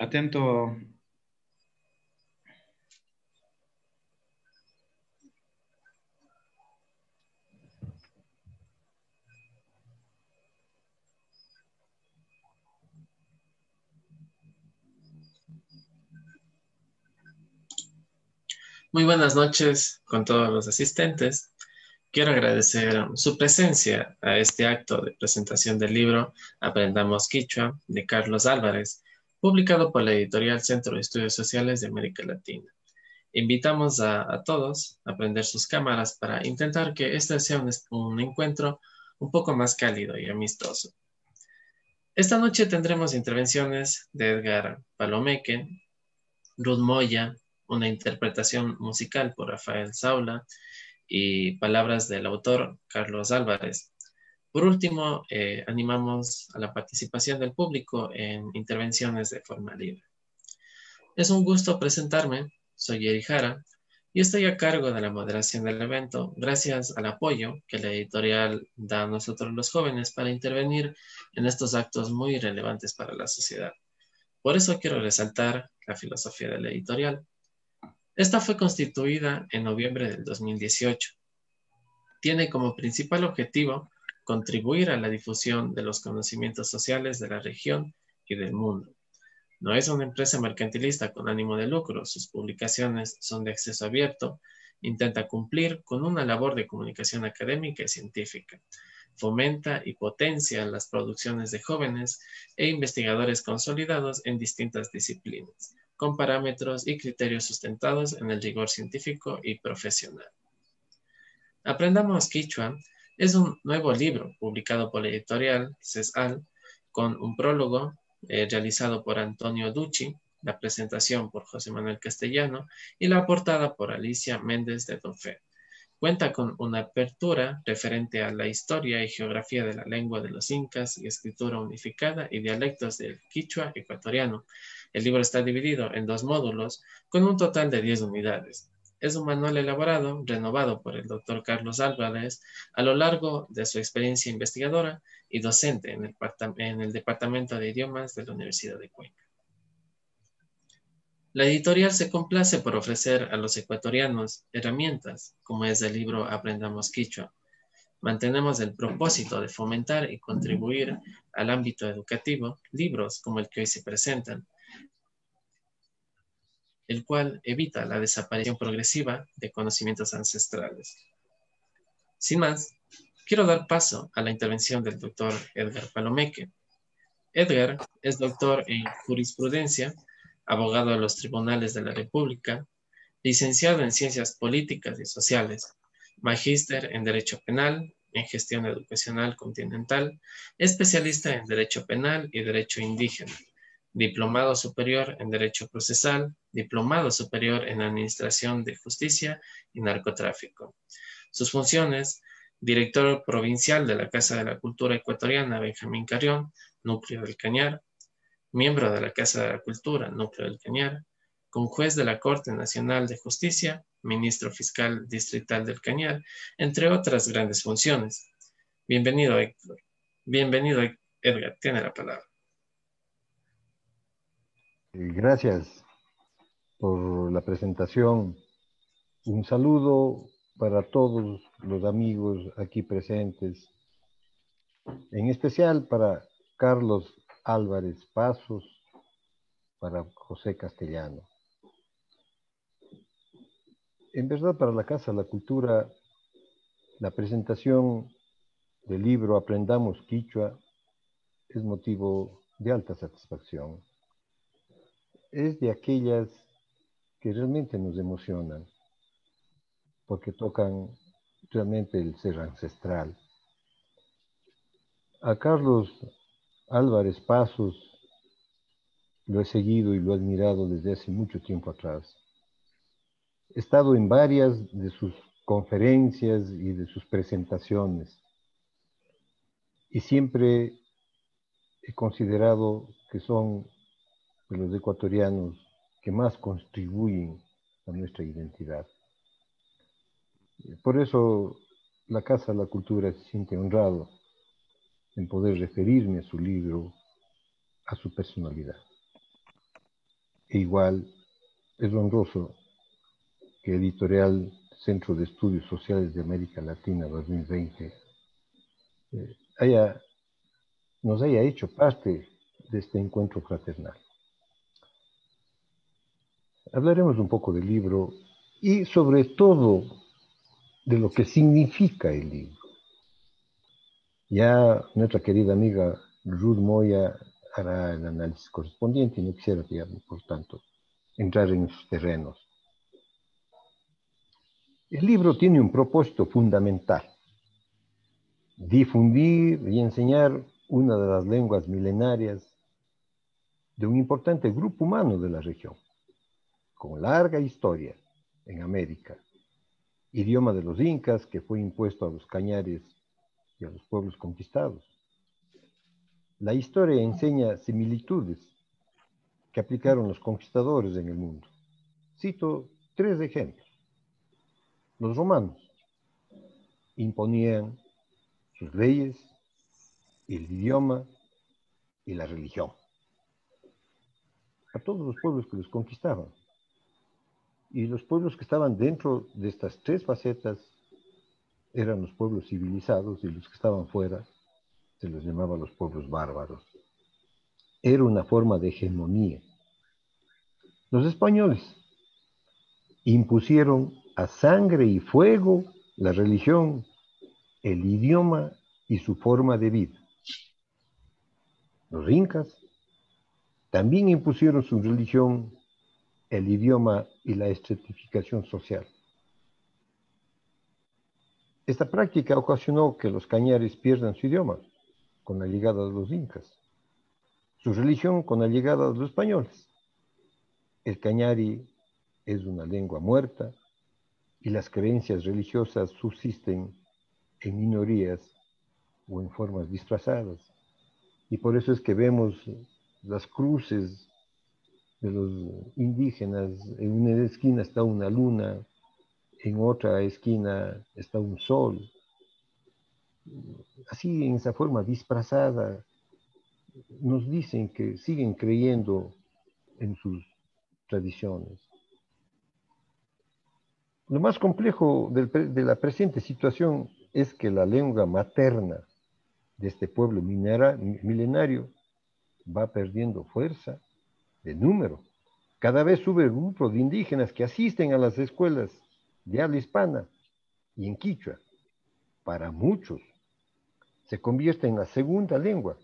Atento. Muy buenas noches con todos los asistentes. Quiero agradecer su presencia a este acto de presentación del libro Aprendamos Quichua de Carlos Álvarez, publicado por la editorial Centro de Estudios Sociales de América Latina. Invitamos a todos a prender sus cámaras para intentar que este sea un encuentro un poco más cálido y amistoso. Esta noche tendremos intervenciones de Edgar Palomeque, Ruth Moya, una interpretación musical por Rafael Saula y palabras del autor Carlos Álvarez. Por último, animamos a la participación del público en intervenciones de forma libre. Es un gusto presentarme, soy Eri Jara y estoy a cargo de la moderación del evento gracias al apoyo que la editorial da a nosotros los jóvenes para intervenir en estos actos muy relevantes para la sociedad. Por eso quiero resaltar la filosofía de la editorial. Esta fue constituida en noviembre del 2018. Tiene como principal objetivo contribuir a la difusión de los conocimientos sociales de la región y del mundo. No es una empresa mercantilista con ánimo de lucro, sus publicaciones son de acceso abierto, intenta cumplir con una labor de comunicación académica y científica, fomenta y potencia las producciones de jóvenes e investigadores consolidados en distintas disciplinas, con parámetros y criterios sustentados en el rigor científico y profesional. Aprendamos Quichua es un nuevo libro publicado por la editorial CESAL con un prólogo realizado por Antonio Ducci, la presentación por José Manuel Castellano y la portada por Alicia Méndez de Dofé. Cuenta con una apertura referente a la historia y geografía de la lengua de los incas y escritura unificada y dialectos del quichua ecuatoriano. El libro está dividido en 2 módulos con un total de 10 unidades. Es un manual elaborado, renovado por el doctor Carlos Álvarez a lo largo de su experiencia investigadora y docente en el Departamento de Idiomas de la Universidad de Cuenca. La editorial se complace por ofrecer a los ecuatorianos herramientas, como es el libro Aprendamos Quichua. Mantenemos el propósito de fomentar y contribuir al ámbito educativo libros como el que hoy se presentan, el cual evita la desaparición progresiva de conocimientos ancestrales. Sin más, quiero dar paso a la intervención del doctor Edgar Palomeque. Edgar es doctor en jurisprudencia, abogado de los tribunales de la República, licenciado en Ciencias Políticas y Sociales, magíster en Derecho Penal, en Gestión Educacional Continental, especialista en Derecho Penal y Derecho Indígena, diplomado superior en Derecho Procesal, diplomado superior en Administración de Justicia y Narcotráfico. Sus funciones: director provincial de la Casa de la Cultura Ecuatoriana Benjamín Carrión, Núcleo del Cañar, miembro de la Casa de la Cultura, Núcleo del Cañar, conjuez de la Corte Nacional de Justicia, ministro fiscal distrital del Cañar, entre otras grandes funciones. Bienvenido, Héctor. Bienvenido, Edgar. Tiene la palabra. Gracias por la presentación. Un saludo para todos los amigos aquí presentes, en especial para Carlos Álvarez Pasos, para José Castellano. En verdad, para la Casa de la Cultura, la presentación del libro Aprendamos Quichua es motivo de alta satisfacción. Es de aquellas que realmente nos emocionan, porque tocan realmente el ser ancestral. A Carlos Álvarez Pasos lo he seguido y lo he admirado desde hace mucho tiempo atrás. He estado en varias de sus conferencias y de sus presentaciones y siempre he considerado que son de los ecuatorianos que más contribuyen a nuestra identidad. Por eso la Casa de la Cultura se siente honrado en poder referirme a su libro, a su personalidad. E igual es honroso que Editorial Centro de Estudios Sociales de América Latina 2020 nos haya hecho parte de este encuentro fraternal. Hablaremos un poco del libro y sobre todo de lo que significa el libro. Ya nuestra querida amiga Ruth Moya hará el análisis correspondiente y no quisiera, por tanto, entrar en esos terrenos. El libro tiene un propósito fundamental: difundir y enseñar una de las lenguas milenarias de un importante grupo humano de la región, con larga historia en América, idioma de los incas que fue impuesto a los cañares y a los pueblos conquistados. La historia enseña similitudes que aplicaron los conquistadores en el mundo. Cito 3 ejemplos. Los romanos imponían sus leyes, el idioma y la religión a todos los pueblos que los conquistaban. Y los pueblos que estaban dentro de estas 3 facetas eran los pueblos civilizados, y los que estaban fuera se los llamaba los pueblos bárbaros. Era una forma de hegemonía. Los españoles impusieron a sangre y fuego la religión, el idioma y su forma de vida. Los incas también impusieron su religión, el idioma y la estratificación social. Esta práctica ocasionó que los cañares pierdan su idioma con la llegada de los incas, su religión con la llegada de los españoles. El cañari es una lengua muerta y las creencias religiosas subsisten en minorías o en formas disfrazadas. Y por eso es que vemos las cruces de los indígenas. En una esquina está una luna, en otra esquina está un sol. Así, en esa forma disfrazada, nos dicen que siguen creyendo en sus tradiciones. Lo más complejo de la presente situación es que la lengua materna de este pueblo milenario va perdiendo fuerza de número. Cada vez sube el grupo de indígenas que asisten a las escuelas de habla hispana y en quichua. Para muchos se convierte en la segunda lengua,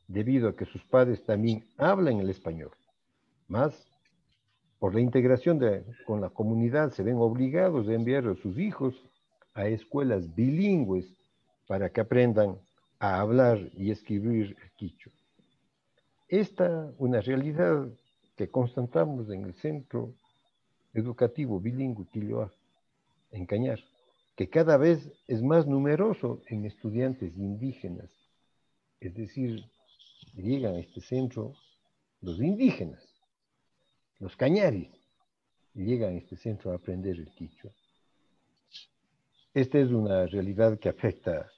debido a que sus padres también hablan el español. Más, por la integración con la comunidad, se ven obligados a enviar a sus hijos a escuelas bilingües para que aprendan a hablar y escribir el quichua. Esta una realidad que constatamos en el Centro Educativo Bilingüe Quilloa, en Cañar, que cada vez es más numeroso en estudiantes indígenas. Es decir, llegan a este centro los indígenas, los cañaris, llegan a este centro a aprender el quichua. Esta es una realidad que afecta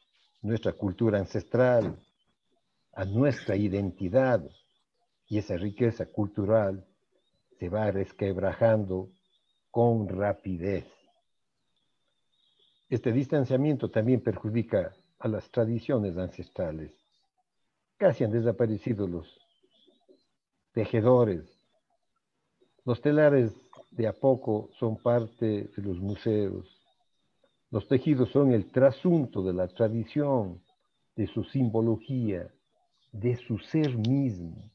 nuestra cultura ancestral, a nuestra identidad, y esa riqueza cultural se va resquebrajando con rapidez. Este distanciamiento también perjudica a las tradiciones ancestrales. Casi han desaparecido los tejedores. Los telares de a poco son parte de los museos. Los tejidos son el trasunto de la tradición, de su simbología, de su ser mismo.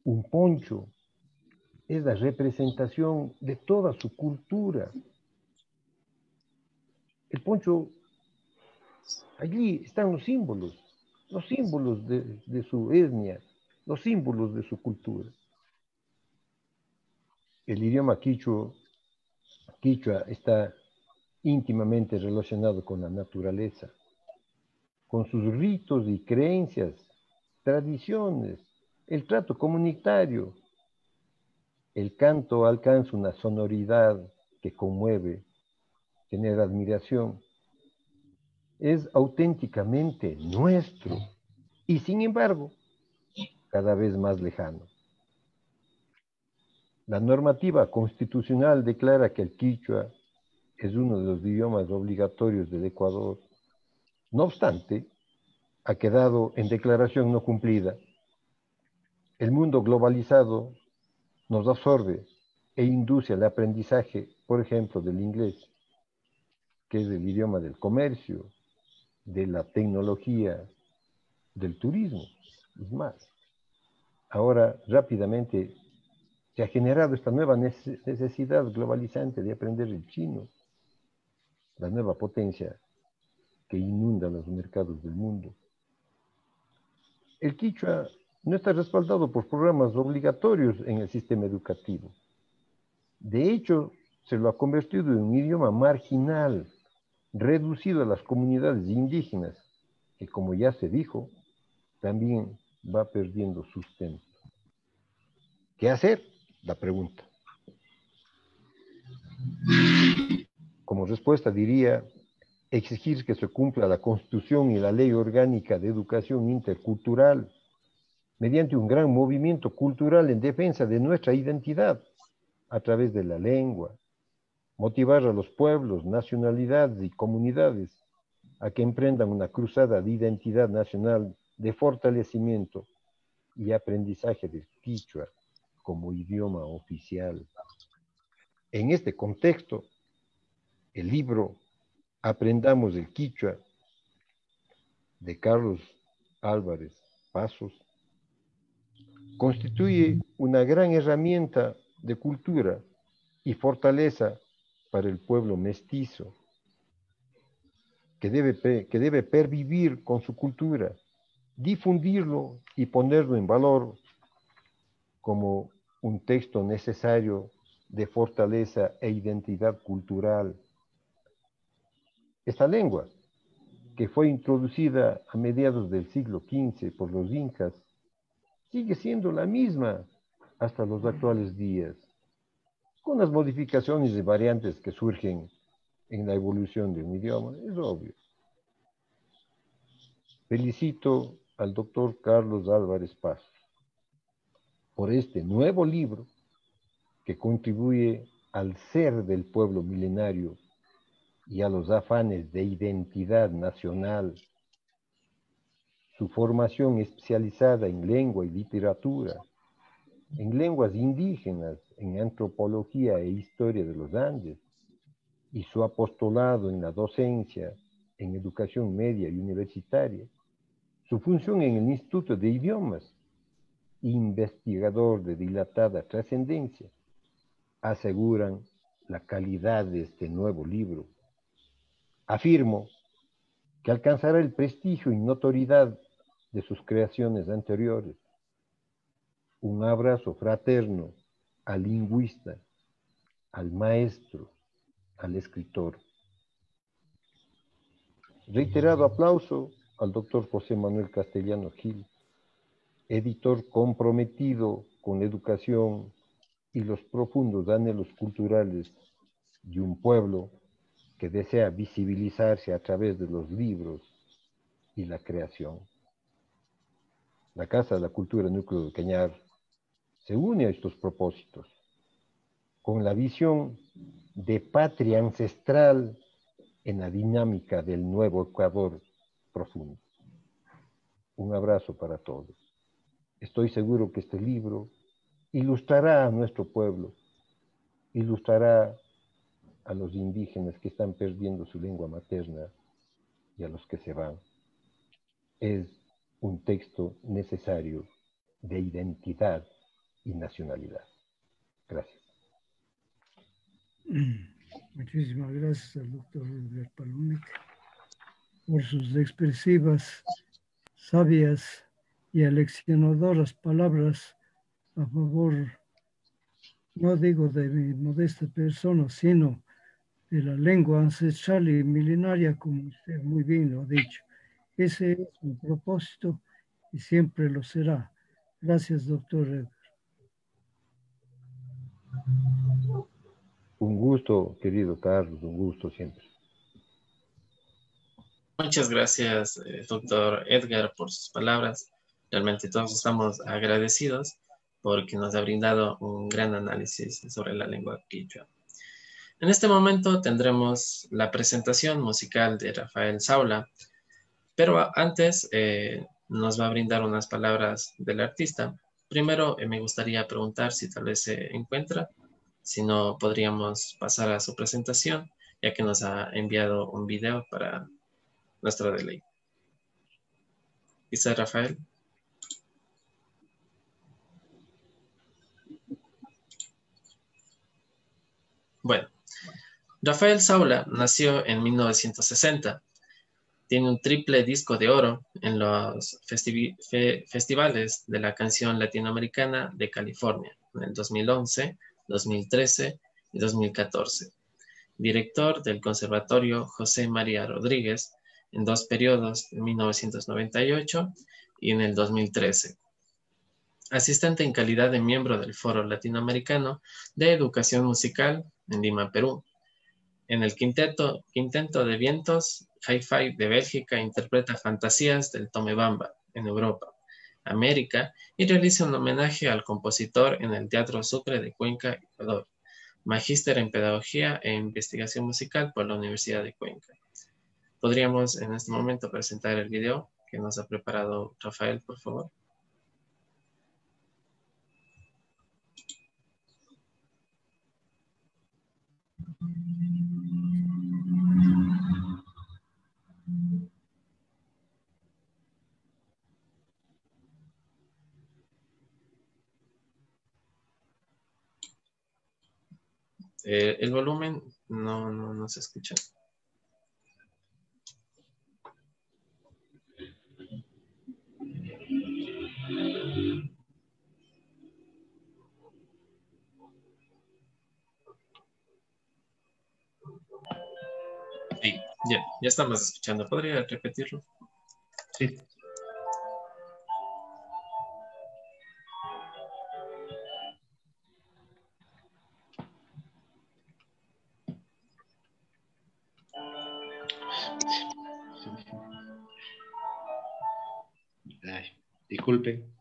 Un poncho es la representación de toda su cultura. El poncho, allí están los símbolos de su etnia, los símbolos de su cultura. El idioma quichua está íntimamente relacionado con la naturaleza, con sus ritos y creencias, tradiciones, el trato comunitario. El canto alcanza una sonoridad que conmueve, genera admiración. Es auténticamente nuestro y, sin embargo, cada vez más lejano. La normativa constitucional declara que el quichua es uno de los idiomas obligatorios del Ecuador. No obstante, ha quedado en declaración no cumplida. El mundo globalizado nos absorbe e induce al aprendizaje, por ejemplo, del inglés, que es el idioma del comercio, de la tecnología, del turismo. Es más, ahora rápidamente se ha generado esta nueva necesidad globalizante de aprender el chino, la nueva potencia que inunda los mercados del mundo. El quichua no está respaldado por programas obligatorios en el sistema educativo. De hecho, se lo ha convertido en un idioma marginal, reducido a las comunidades indígenas, que, como ya se dijo, también va perdiendo sustento. ¿Qué hacer? La pregunta. Como respuesta diría, exigir que se cumpla la Constitución y la Ley Orgánica de Educación Intercultural mediante un gran movimiento cultural en defensa de nuestra identidad a través de la lengua, motivar a los pueblos, nacionalidades y comunidades a que emprendan una cruzada de identidad nacional de fortalecimiento y aprendizaje del quichua como idioma oficial. En este contexto, el libro Aprendamos el quichua de Carlos Álvarez Pasos constituye una gran herramienta de cultura y fortaleza para el pueblo mestizo, que debe pervivir con su cultura, difundirlo y ponerlo en valor como un texto necesario de fortaleza e identidad cultural. Esta lengua, que fue introducida a mediados del siglo XV por los incas, sigue siendo la misma hasta los actuales días, con las modificaciones y variantes que surgen en la evolución de un idioma, es obvio. Felicito al doctor Carlos Álvarez Pasos por este nuevo libro que contribuye al ser del pueblo milenario y a los afanes de identidad nacional. Su formación especializada en lengua y literatura, en lenguas indígenas, en antropología e historia de los Andes, y su apostolado en la docencia, en educación media y universitaria, su función en el Instituto de Idiomas, investigador de dilatada trascendencia, aseguran la calidad de este nuevo libro. Afirmo que alcanzará el prestigio y notoriedad de sus creaciones anteriores. Un abrazo fraterno al lingüista, al maestro, al escritor. Reiterado aplauso al doctor José Manuel Castellano Gil, editor comprometido con la educación y los profundos anhelos culturales de un pueblo que desea visibilizarse a través de los libros y la creación. La Casa de la Cultura Núcleo del Cañar se une a estos propósitos con la visión de patria ancestral en la dinámica del nuevo Ecuador profundo. Un abrazo para todos. Estoy seguro que este libro ilustrará a nuestro pueblo, ilustrará a los indígenas que están perdiendo su lengua materna y a los que se van. Es un texto necesario de identidad y nacionalidad. Gracias. Muchísimas gracias al doctor Edgar Palunic por sus expresivas, sabias y aleccionadoras palabras a favor, no digo de mi modesta persona, sino de la lengua ancestral y milenaria, como usted muy bien lo ha dicho. Ese es mi propósito y siempre lo será. Gracias, doctor Edgar. Un gusto, querido Carlos, un gusto siempre. Muchas gracias, doctor Edgar, por sus palabras. Realmente todos estamos agradecidos porque nos ha brindado un gran análisis sobre la lengua quichua. En este momento tendremos la presentación musical de Rafael Saula, pero antes nos va a brindar unas palabras del artista. Primero me gustaría preguntar si tal vez se encuentra, si no podríamos pasar a su presentación, ya que nos ha enviado un video para nuestro deleite. ¿Está Rafael? Bueno, Rafael Saula nació en 1960. Tiene un triple disco de oro en los festivales de la canción latinoamericana de California en el 2011, 2013 y 2014. Director del Conservatorio José María Rodríguez en 2 periodos en 1998 y en el 2013. Asistente en calidad de miembro del Foro Latinoamericano de Educación Musical en Lima, Perú. En el quinteto de vientos, Hi-Fi de Bélgica interpreta fantasías del Tomebamba en Europa, América y realiza un homenaje al compositor en el Teatro Sucre de Cuenca, Ecuador. Magíster en Pedagogía e Investigación Musical por la Universidad de Cuenca. ¿Podríamos en este momento presentar el video que nos ha preparado Rafael, por favor? El volumen no se escucha. Sí, ya estamos escuchando. ¿Podría repetirlo? Sí. Ay, disculpen.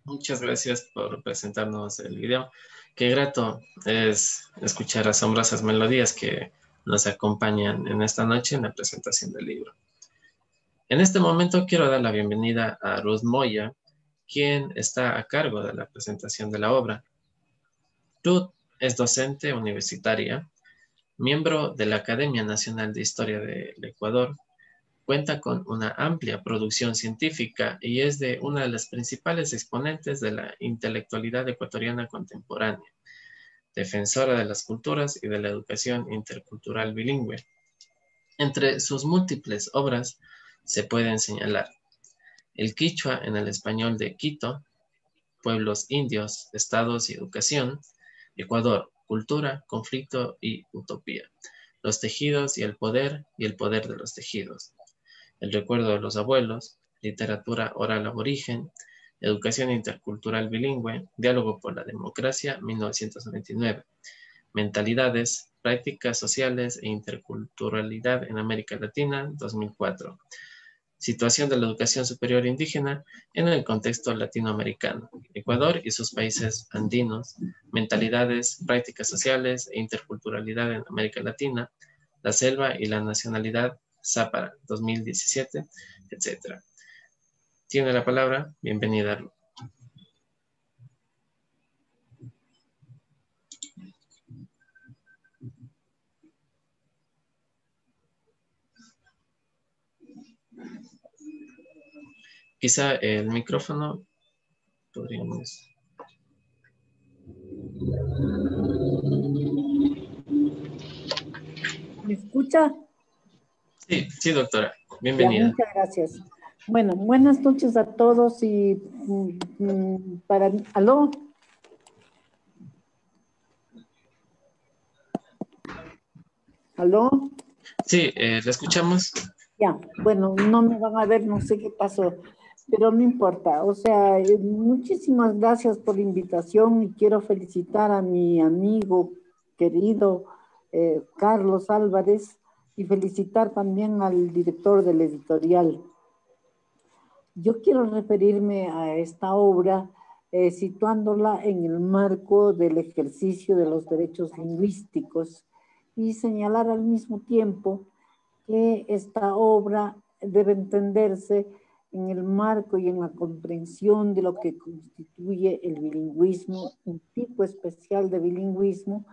Muchas gracias por presentarnos el video. Qué grato es escuchar asombrosas melodías que nos acompañan en esta noche en la presentación del libro. En este momento quiero dar la bienvenida a Ruth Moya, quien está a cargo de la presentación de la obra. Ruth es docente universitaria, miembro de la Academia Nacional de Historia del Ecuador, cuenta con una amplia producción científica y es de una de las principales exponentes de la intelectualidad ecuatoriana contemporánea, defensora de las culturas y de la educación intercultural bilingüe. Entre sus múltiples obras se pueden señalar El quichua en el español de Quito, Pueblos indios, Estados y Educación, Ecuador, Cultura, Conflicto y Utopía, Los tejidos y el poder de los tejidos, El recuerdo de los abuelos, Literatura oral aborigen, Educación intercultural bilingüe, Diálogo por la democracia, 1999, Mentalidades, Prácticas sociales e interculturalidad en América Latina, 2004. Situación de la educación superior indígena en el contexto latinoamericano, Ecuador y sus países andinos, mentalidades, prácticas sociales e interculturalidad en América Latina, la selva y la nacionalidad, Zápara, 2017, etc. Tiene la palabra, bienvenida. Quizá el micrófono podríamos... ¿Me escucha? Sí, sí, doctora. Ya, Bienvenida. muchas gracias. Bueno, buenas noches a todos y ¿aló? ¿Aló? Sí, ¿la escuchamos? Ya, bueno, no me van a ver, no sé qué pasó, pero no importa. O sea, muchísimas gracias por la invitación y quiero felicitar a mi amigo querido Carlos Álvarez y felicitar también al director del editorial. Yo quiero referirme a esta obra situándola en el marco del ejercicio de los derechos lingüísticos y señalar al mismo tiempo que esta obra debe entenderse en el marco y en la comprensión de lo que constituye el bilingüismo, un tipo especial de bilingüismo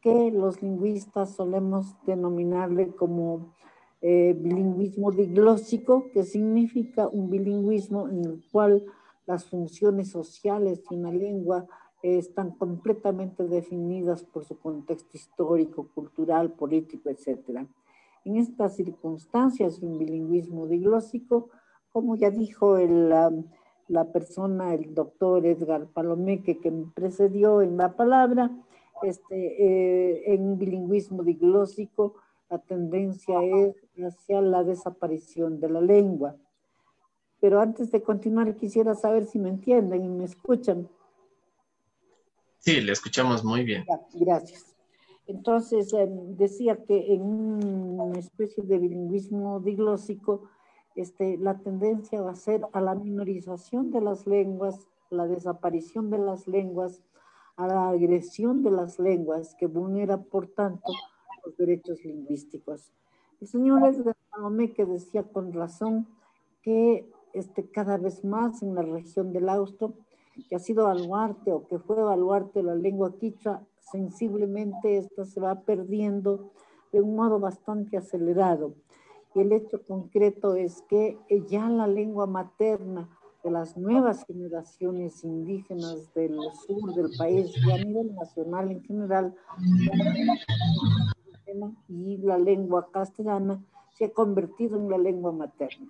que los lingüistas solemos denominarle como bilingüismo diglósico, que significa un bilingüismo en el cual las funciones sociales de una lengua están completamente definidas por su contexto histórico, cultural, político, etc. En estas circunstancias, un bilingüismo diglósico, como ya dijo la persona, el doctor Edgar Palomeque, que me precedió en la palabra, en un bilingüismo diglósico, la tendencia es hacia la desaparición de la lengua. Pero antes de continuar, quisiera saber si me entienden y me escuchan. Sí, le escuchamos muy bien. Ya, gracias. Entonces, decía que en una especie de bilingüismo diglósico, la tendencia va a ser a la minorización de las lenguas, la desaparición de las lenguas, a la agresión de las lenguas, que vulnera, por tanto, los derechos lingüísticos. El señor Edgar Salomé, que decía con razón que cada vez más en la región del Austro, que ha sido baluarte o que fue baluarte la lengua quichua, sensiblemente esta se va perdiendo de un modo bastante acelerado. Y el hecho concreto es que ya la lengua materna de las nuevas generaciones indígenas del sur del país y a nivel nacional en general, y la lengua castellana se ha convertido en la lengua materna.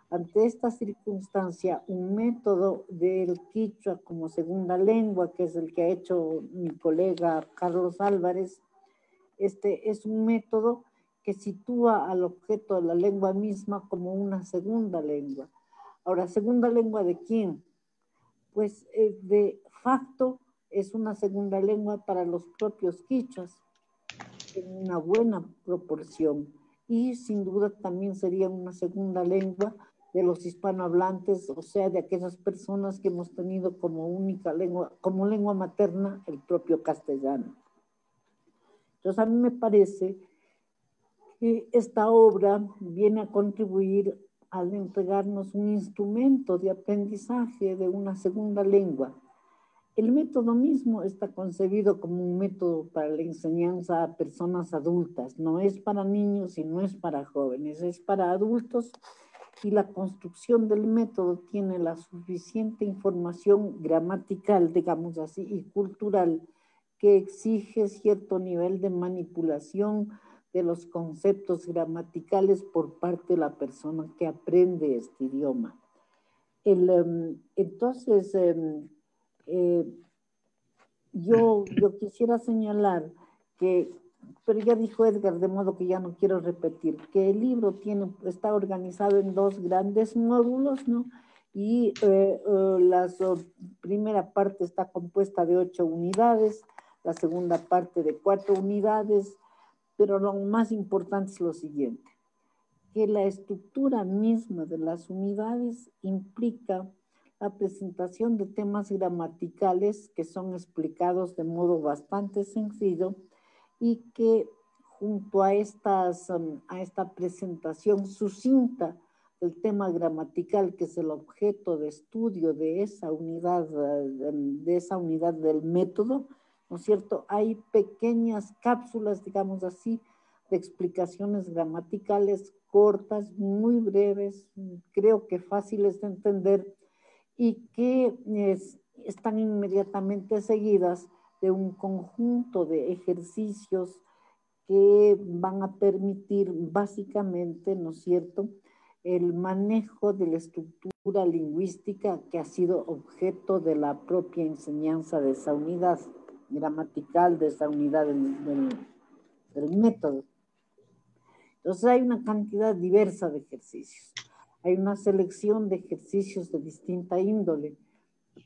Ante esta circunstancia, un método del quichua como segunda lengua, que es el que ha hecho mi colega Carlos Álvarez, es un método que sitúa al objeto de la lengua misma como una segunda lengua. Ahora, ¿segunda lengua de quién? Pues de facto es una segunda lengua para los propios quichuas, en una buena proporción. Y sin duda también sería una segunda lengua de los hispanohablantes, o sea, de aquellas personas que hemos tenido como única lengua, como lengua materna, el propio castellano. Entonces, a mí me parece que esta obra viene a contribuir al entregarnos un instrumento de aprendizaje de una segunda lengua. El método mismo está concebido como un método para la enseñanza a personas adultas. No es para niños y no es para jóvenes, es para adultos, y la construcción del método tiene la suficiente información gramatical, digamos así, y cultural, que exige cierto nivel de manipulación de los conceptos gramaticales por parte de la persona que aprende este idioma. Entonces, yo quisiera señalar que, pero ya dijo Edgar, de modo que ya no quiero repetir, que el libro está organizado en dos grandes módulos, ¿no? Y la primera parte está compuesta de 8 unidades, la segunda parte de 4 unidades, pero lo más importante es lo siguiente, que la estructura misma de las unidades implica la presentación de temas gramaticales que son explicados de modo bastante sencillo y que junto a esta presentación sucinta del tema gramatical, que es el objeto de estudio de esa unidad del método, ¿no es cierto? Hay pequeñas cápsulas, digamos así, de explicaciones gramaticales cortas, muy breves, creo que fáciles de entender, y que están inmediatamente seguidas de un conjunto de ejercicios que van a permitir básicamente, ¿no es cierto?, el manejo de la estructura lingüística que ha sido objeto de la propia enseñanza de esa unidad gramatical, de esa unidad del método. Entonces hay una cantidad diversa de ejercicios. Hay una selección de ejercicios de distinta índole.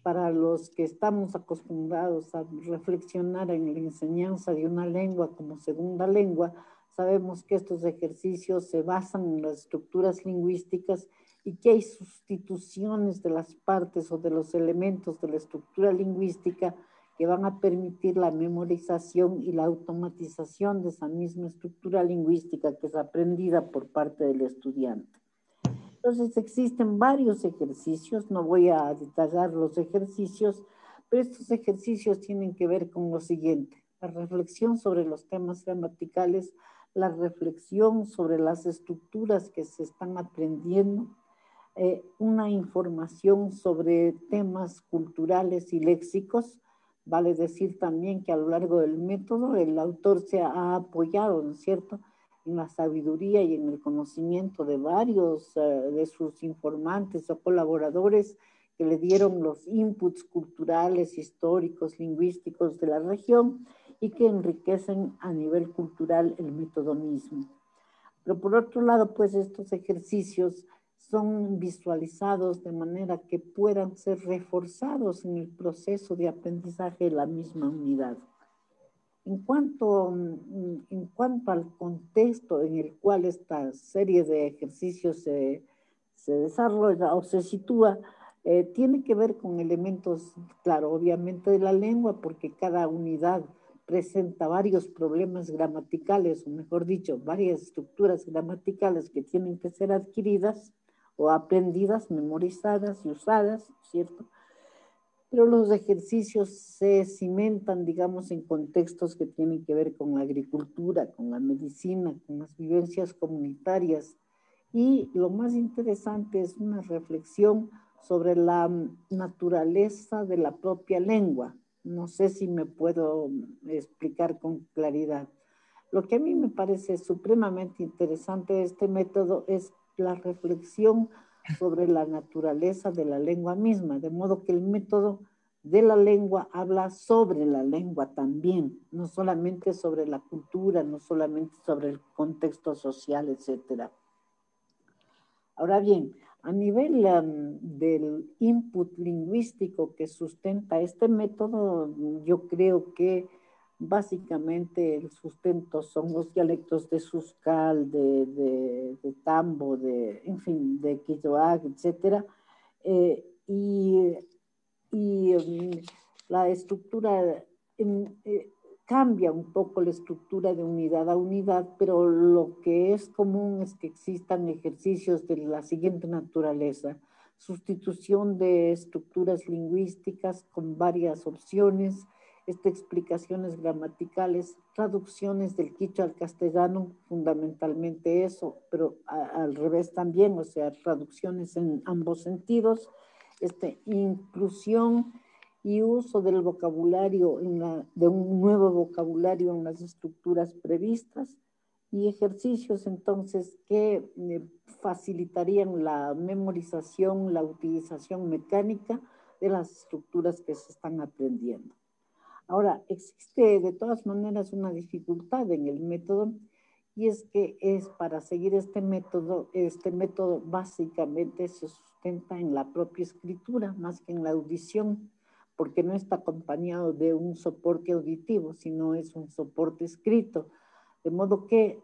Para los que estamos acostumbrados a reflexionar en la enseñanza de una lengua como segunda lengua, sabemos que estos ejercicios se basan en las estructuras lingüísticas y que hay sustituciones de las partes o de los elementos de la estructura lingüística que van a permitir la memorización y la automatización de esa misma estructura lingüística que es aprendida por parte del estudiante. Entonces existen varios ejercicios, no voy a detallar los ejercicios, pero estos ejercicios tienen que ver con lo siguiente: la reflexión sobre los temas gramaticales, la reflexión sobre las estructuras que se están aprendiendo, una información sobre temas culturales y léxicos. Vale decir también que a lo largo del método el autor se ha apoyado, ¿no es cierto?, en la sabiduría y en el conocimiento de varios de sus informantes o colaboradores que le dieron los inputs culturales, históricos, lingüísticos de la región y que enriquecen a nivel cultural el método mismo. Pero por otro lado, pues estos ejercicios son visualizados de manera que puedan ser reforzados en el proceso de aprendizaje de la misma unidad. En cuanto al contexto en el cual esta serie de ejercicios se desarrolla o se sitúa, tiene que ver con elementos, claro, obviamente de la lengua, porque cada unidad presenta varios problemas gramaticales, o mejor dicho, varias estructuras gramaticales que tienen que ser adquiridas o aprendidas, memorizadas y usadas, ¿cierto? Pero los ejercicios se cimentan, digamos, en contextos que tienen que ver con la agricultura, con la medicina, con las vivencias comunitarias. Y lo más interesante es una reflexión sobre la naturaleza de la propia lengua. No sé si me puedo explicar con claridad. Lo que a mí me parece supremamente interesante de este método es la reflexión sobre la naturaleza de la lengua misma, de modo que el método de la lengua habla sobre la lengua también, no solamente sobre la cultura, no solamente sobre el contexto social, etc. Ahora bien, a nivel del input lingüístico que sustenta este método, yo creo que Básicamente el sustento son los dialectos de Suscal, de Tambo, en fin, de Quilloac, etc. La estructura cambia un poco la estructura de unidad a unidad, pero lo que es común es que existan ejercicios de la siguiente naturaleza: sustitución de estructuras lingüísticas con varias opciones, explicaciones gramaticales, traducciones del quichua al castellano, fundamentalmente eso, pero al revés también, o sea, traducciones en ambos sentidos, inclusión y uso del vocabulario, de un nuevo vocabulario en las estructuras previstas, y ejercicios entonces que facilitarían la memorización, la utilización mecánica de las estructuras que se están aprendiendo. Ahora, existe de todas maneras una dificultad en el método, y es que para seguir este método básicamente se sustenta en la propia escritura más que en la audición, porque no está acompañado de un soporte auditivo, sino es un soporte escrito. De modo que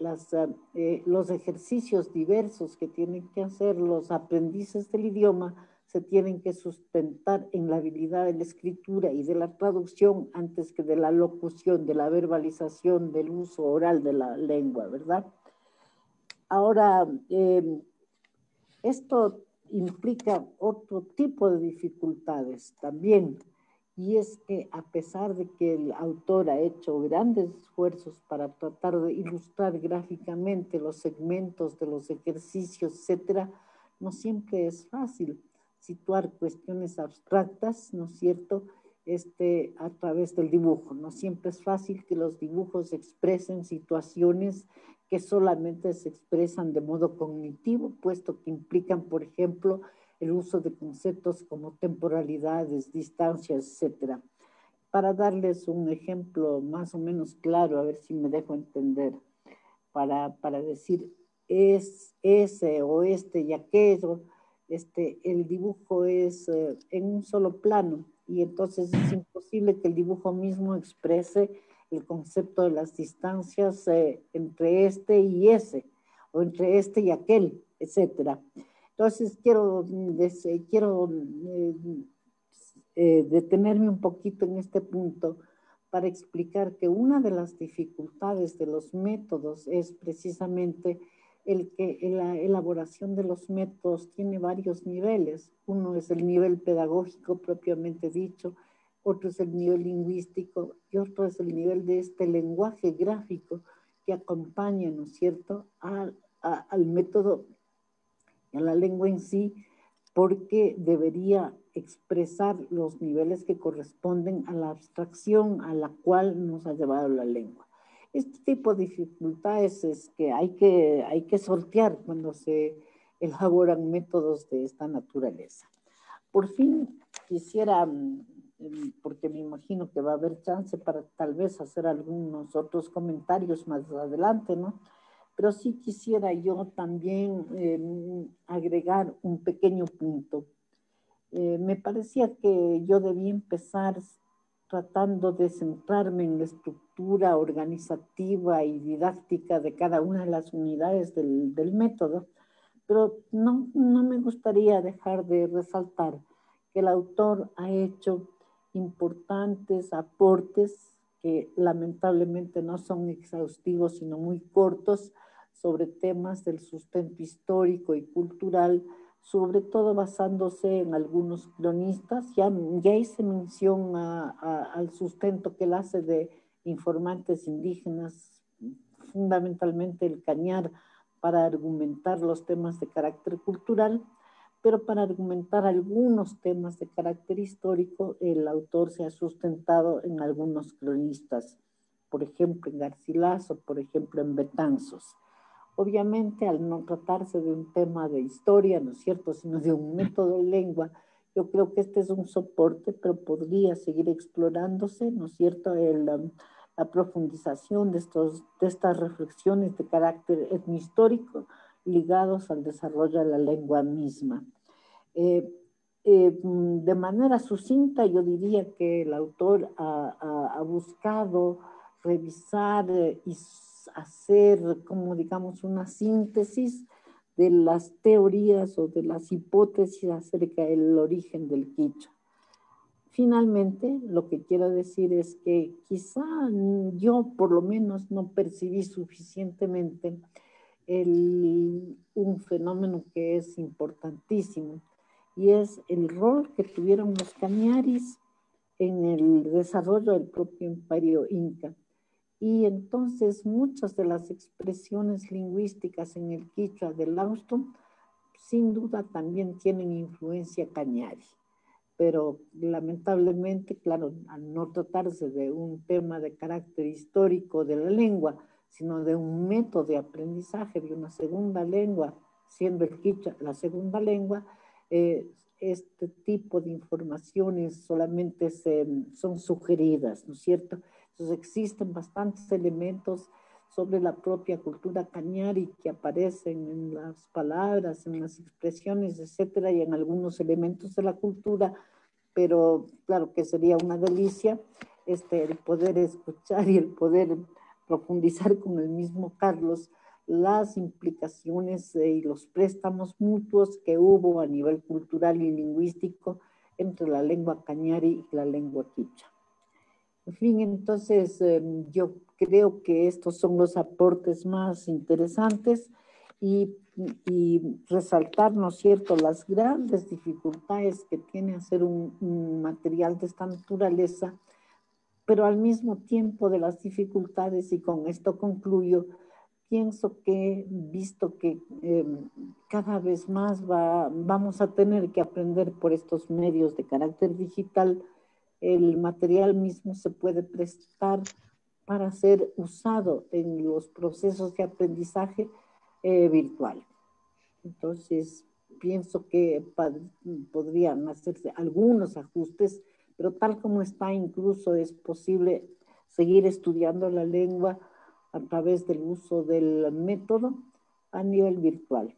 los ejercicios diversos que tienen que hacer los aprendices del idioma se tienen que sustentar en la habilidad de la escritura y de la traducción antes que de la locución, de la verbalización, del uso oral de la lengua, ¿verdad? Ahora, esto implica otro tipo de dificultades también, y es que a pesar de que el autor ha hecho grandes esfuerzos para tratar de ilustrar gráficamente los segmentos de los ejercicios, etcétera, no siempre es fácil situar cuestiones abstractas, ¿no es cierto?, a través del dibujo. No siempre es fácil que los dibujos expresen situaciones que solamente se expresan de modo cognitivo, puesto que implican, por ejemplo, el uso de conceptos como temporalidades, distancias, etc. Para darles un ejemplo más o menos claro, a ver si me dejo entender, para decir es ese o y aquello, el dibujo es en un solo plano, y entonces es imposible que el dibujo mismo exprese el concepto de las distancias entre y ese, o entre y aquel, etcétera. Entonces quiero detenerme un poquito en este punto para explicar que una de las dificultades de los métodos es precisamente el que la elaboración de los métodos tiene varios niveles. Uno es el nivel pedagógico propiamente dicho, otro es el nivel lingüístico y otro es el nivel de este lenguaje gráfico que acompaña, ¿no es cierto?, al método y a la lengua en sí, porque debería expresar los niveles que corresponden a la abstracción a la cual nos ha llevado la lengua. Este tipo de dificultades es que hay que sortear cuando se elaboran métodos de esta naturaleza. Por fin quisiera, porque me imagino que va a haber chance para tal vez hacer algunos otros comentarios más adelante, ¿no? Pero sí quisiera yo también agregar un pequeño punto. Me parecía que yo debía empezar tratando de centrarme en la estructura organizativa y didáctica de cada una de las unidades del método, pero no me gustaría dejar de resaltar que el autor ha hecho importantes aportes que lamentablemente no son exhaustivos, sino muy cortos, sobre temas del sustento histórico y cultural, sobre todo basándose en algunos cronistas. Ya hice mención al sustento que él hace de informantes indígenas, fundamentalmente el Cañar, para argumentar los temas de carácter cultural, pero para argumentar algunos temas de carácter histórico, el autor se ha sustentado en algunos cronistas, por ejemplo en Garcilaso, por ejemplo en Betanzos. Obviamente, al no tratarse de un tema de historia, ¿no es cierto?, sino de un método de lengua, yo creo que este es un soporte, pero podría seguir explorándose, ¿no es cierto?, la profundización de estas reflexiones de carácter etnohistórico ligados al desarrollo de la lengua misma. De manera sucinta, yo diría que el autor ha buscado revisar y hacer, como digamos, una síntesis de las teorías o de las hipótesis acerca del origen del quichua. Finalmente, lo que quiero decir es que quizá yo por lo menos no percibí suficientemente un fenómeno que es importantísimo, y es el rol que tuvieron los cañaris en el desarrollo del propio imperio inca. Y entonces muchas de las expresiones lingüísticas en el quichua del Austro sin duda también tienen influencia cañari. Pero lamentablemente, claro, al no tratarse de un tema de carácter histórico de la lengua, sino de un método de aprendizaje de una segunda lengua, siendo el quichua la segunda lengua, este tipo de informaciones solamente son sugeridas, ¿no es cierto? Entonces existen bastantes elementos sobre la propia cultura cañari que aparecen en las palabras, en las expresiones, etcétera, y en algunos elementos de la cultura, pero claro que sería una delicia el poder escuchar y el poder profundizar con el mismo Carlos las implicaciones y los préstamos mutuos que hubo a nivel cultural y lingüístico entre la lengua cañari y la lengua quichua. En fin, entonces yo creo que estos son los aportes más interesantes y resaltar, ¿no es cierto?, las grandes dificultades que tiene hacer un material de esta naturaleza, pero al mismo tiempo de las dificultades, y con esto concluyo, pienso que, visto que cada vez más vamos a tener que aprender por estos medios de carácter digital, el material mismo se puede prestar para ser usado en los procesos de aprendizaje virtual. Entonces, pienso que podrían hacerse algunos ajustes, pero tal como está, incluso es posible seguir estudiando la lengua a través del uso del método a nivel virtual.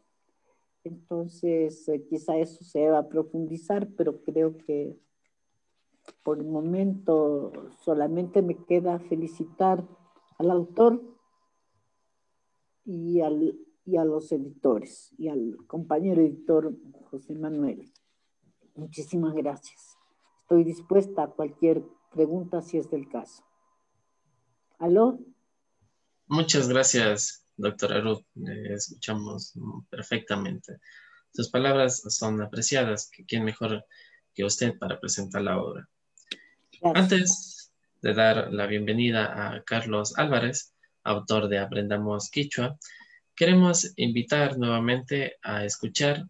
Entonces, quizá eso se va a profundizar, pero creo que por el momento solamente me queda felicitar al autor y a los editores y al compañero editor José Manuel. Muchísimas gracias. Estoy dispuesta a cualquier pregunta si es del caso. ¿Aló? Muchas gracias, doctora Ruth. Escuchamos perfectamente. Sus palabras son apreciadas. ¿Quién mejor que usted para presentar la obra? Gracias. Antes de dar la bienvenida a Carlos Álvarez, autor de Aprendamos Quichua, queremos invitar nuevamente a escuchar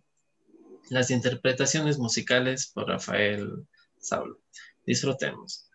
las interpretaciones musicales por Rafael Saulo. Disfrutemos.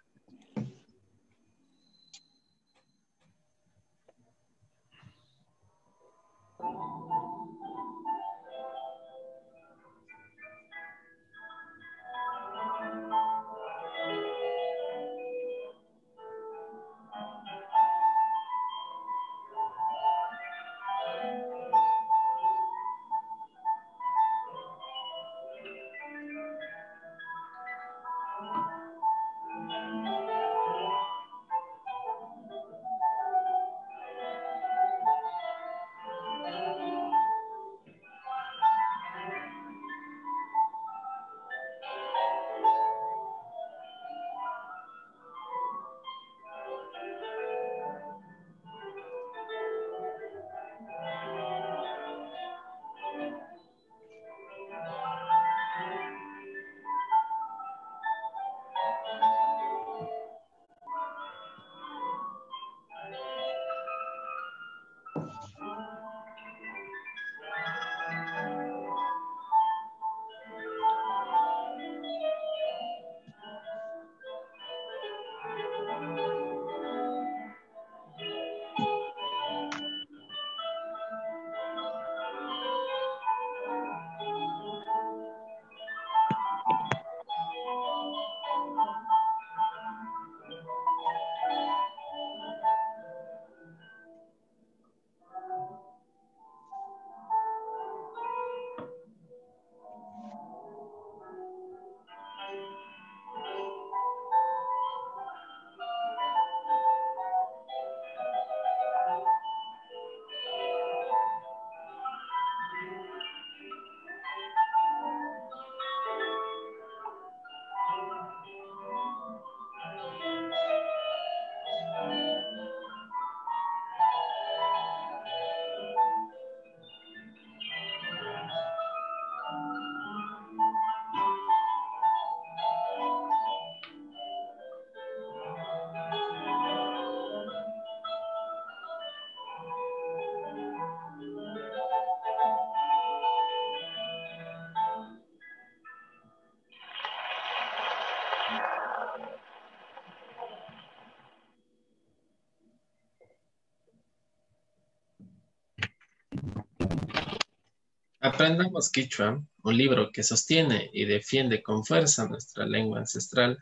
Aprendamos Quichua, un libro que sostiene y defiende con fuerza nuestra lengua ancestral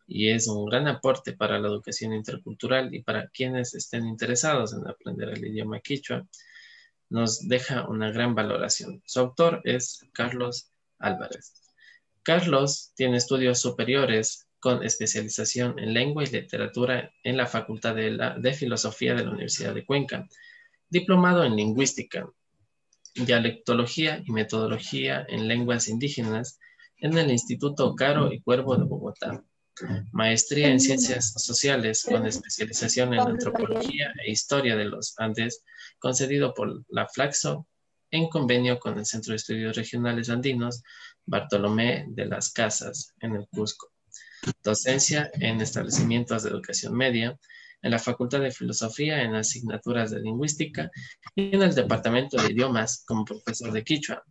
y es un gran aporte para la educación intercultural y para quienes estén interesados en aprender el idioma quichua, nos deja una gran valoración. Su autor es Carlos Álvarez. Carlos tiene estudios superiores con especialización en lengua y literatura en la Facultad de Filosofía de la Universidad de Cuenca, diplomado en lingüística, dialectología y metodología en lenguas indígenas en el Instituto Caro y Cuervo de Bogotá. Maestría en Ciencias Sociales con especialización en Antropología e Historia de los Andes, concedido por la Flaxo en convenio con el Centro de Estudios Regionales Andinos Bartolomé de las Casas en el Cusco. Docencia en establecimientos de educación media, en la Facultad de Filosofía en asignaturas de Lingüística y en el Departamento de Idiomas como profesor de Quichua.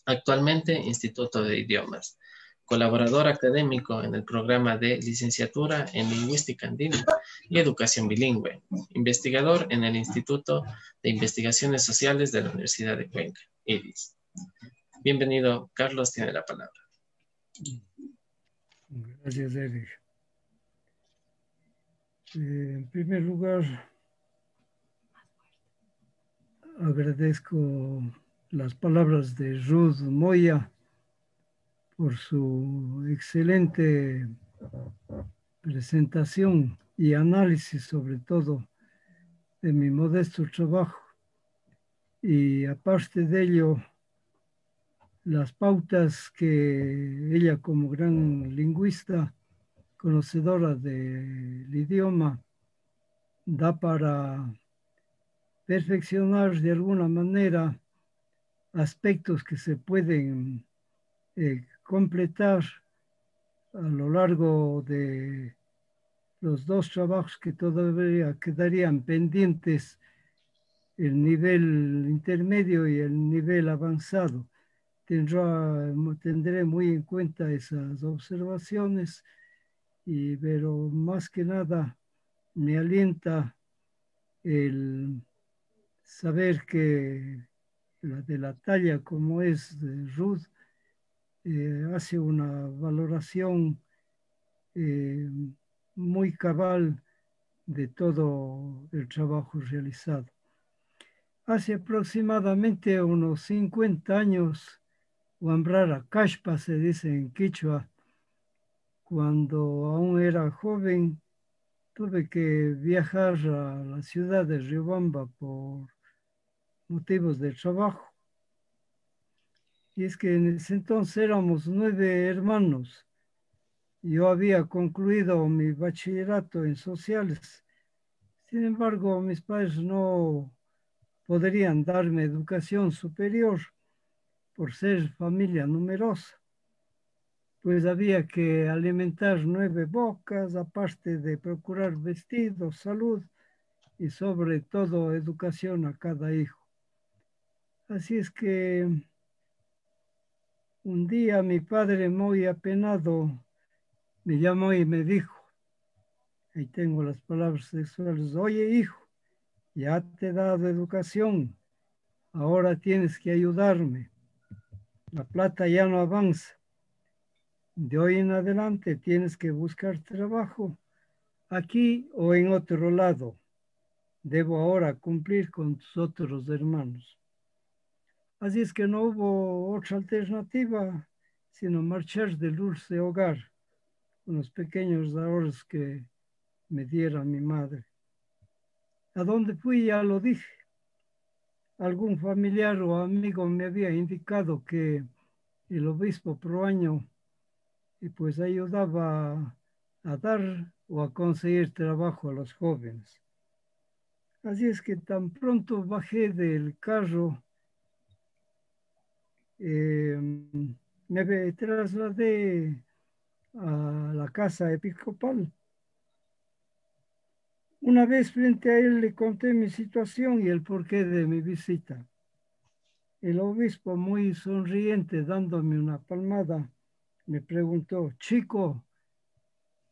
Actualmente Instituto de Idiomas. Colaborador académico en el programa de licenciatura en Lingüística Andina y Educación Bilingüe. Investigador en el Instituto de Investigaciones Sociales de la Universidad de Cuenca, IDIS. Bienvenido, Carlos, tiene la palabra. Gracias, Eric. En primer lugar, agradezco las palabras de Ruth Moya por su excelente presentación y análisis, sobre todo, de mi modesto trabajo. Y aparte de ello, las pautas que ella, como gran lingüista, conocedora del idioma, da para perfeccionar de alguna manera aspectos que se pueden completar a lo largo de los dos trabajos que todavía quedarían pendientes, el nivel intermedio y el nivel avanzado. Tendré muy en cuenta esas observaciones, pero más que nada me alienta el saber que de la talla como es de Ruth hace una valoración muy cabal de todo el trabajo realizado. Hace aproximadamente unos 50 años, Wambrara Kashpa se dice en Quichua, cuando aún era joven, tuve que viajar a la ciudad de Riobamba por motivos de trabajo. Y es que en ese entonces éramos 9 hermanos. Yo había concluido mi bachillerato en sociales. Sin embargo, mis padres no podrían darme educación superior por ser familia numerosa. Pues había que alimentar 9 bocas, aparte de procurar vestidos, salud y sobre todo educación a cada hijo. Así es que un día mi padre, muy apenado, me llamó y me dijo, ahí tengo las palabras sexuales: oye, hijo, ya te he dado educación, ahora tienes que ayudarme. La plata ya no avanza. De hoy en adelante tienes que buscar trabajo aquí o en otro lado. Debo ahora cumplir con tus otros hermanos. Así es que no hubo otra alternativa sino marchar del dulce hogar con los pequeños ahorros que me diera mi madre. A donde fui ya lo dije. Algún familiar o amigo me había indicado que el obispo Proaño pues ayudaba a dar o a conseguir trabajo a los jóvenes. Así es que tan pronto bajé del carro, me trasladé a la casa episcopal. Una vez frente a él le conté mi situación y el porqué de mi visita. El obispo, muy sonriente, dándome una palmada, me preguntó: chico,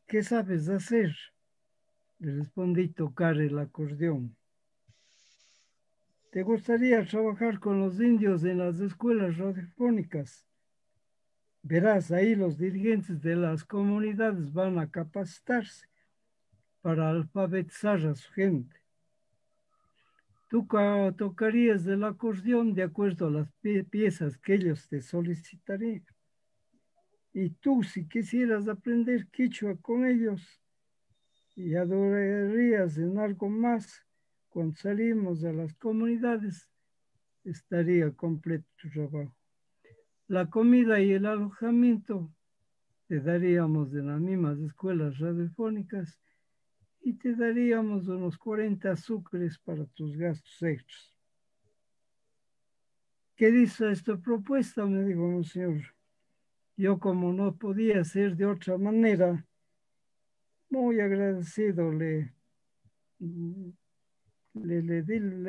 ¿qué sabes hacer? Le respondí: tocar el acordeón. ¿Te gustaría trabajar con los indios en las escuelas radiofónicas? Verás, ahí los dirigentes de las comunidades van a capacitarse para alfabetizar a su gente. Tú tocarías el acordeón de acuerdo a las piezas que ellos te solicitarían. Y tú, si quisieras aprender quichua con ellos y adorarías en algo más, cuando salimos a las comunidades, estaría completo tu trabajo. La comida y el alojamiento te daríamos de las mismas escuelas radiofónicas y te daríamos unos 40 sucres para tus gastos extras. ¿Qué dice esta propuesta? Me dijo, monseñor. Yo, como no podía ser de otra manera, muy agradecido le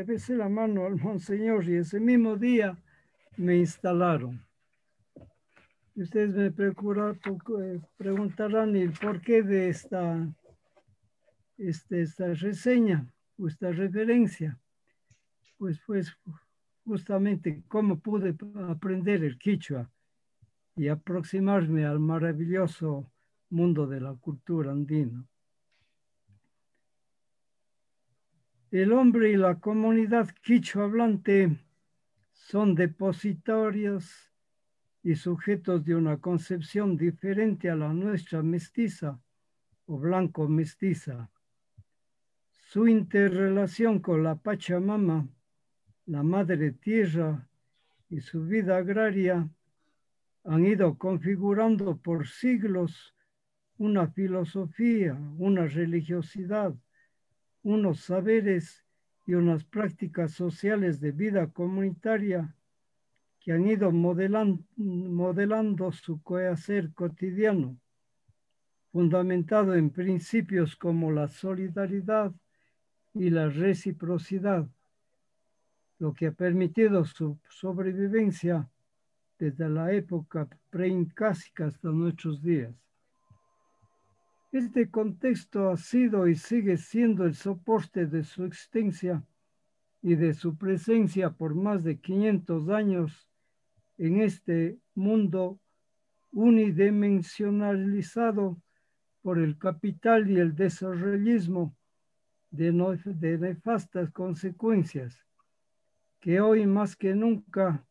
besé la mano al monseñor y ese mismo día me instalaron. Y ustedes me preguntarán el porqué de esta reseña o esta referencia. Pues justamente cómo pude aprender el quichua y aproximarme al maravilloso mundo de la cultura andina. El hombre y la comunidad quichua hablante son depositarios y sujetos de una concepción diferente a la nuestra mestiza o blanco mestiza. Su interrelación con la Pachamama, la madre tierra y su vida agraria han ido configurando por siglos una filosofía, una religiosidad, unos saberes y unas prácticas sociales de vida comunitaria que han ido modelando su quehacer cotidiano, fundamentado en principios como la solidaridad y la reciprocidad, lo que ha permitido su sobrevivencia desde la época preincásica hasta nuestros días. Este contexto ha sido y sigue siendo el soporte de su existencia y de su presencia por más de 500 años en este mundo unidimensionalizado por el capital y el desarrollismo de nefastas consecuencias, que hoy más que nunca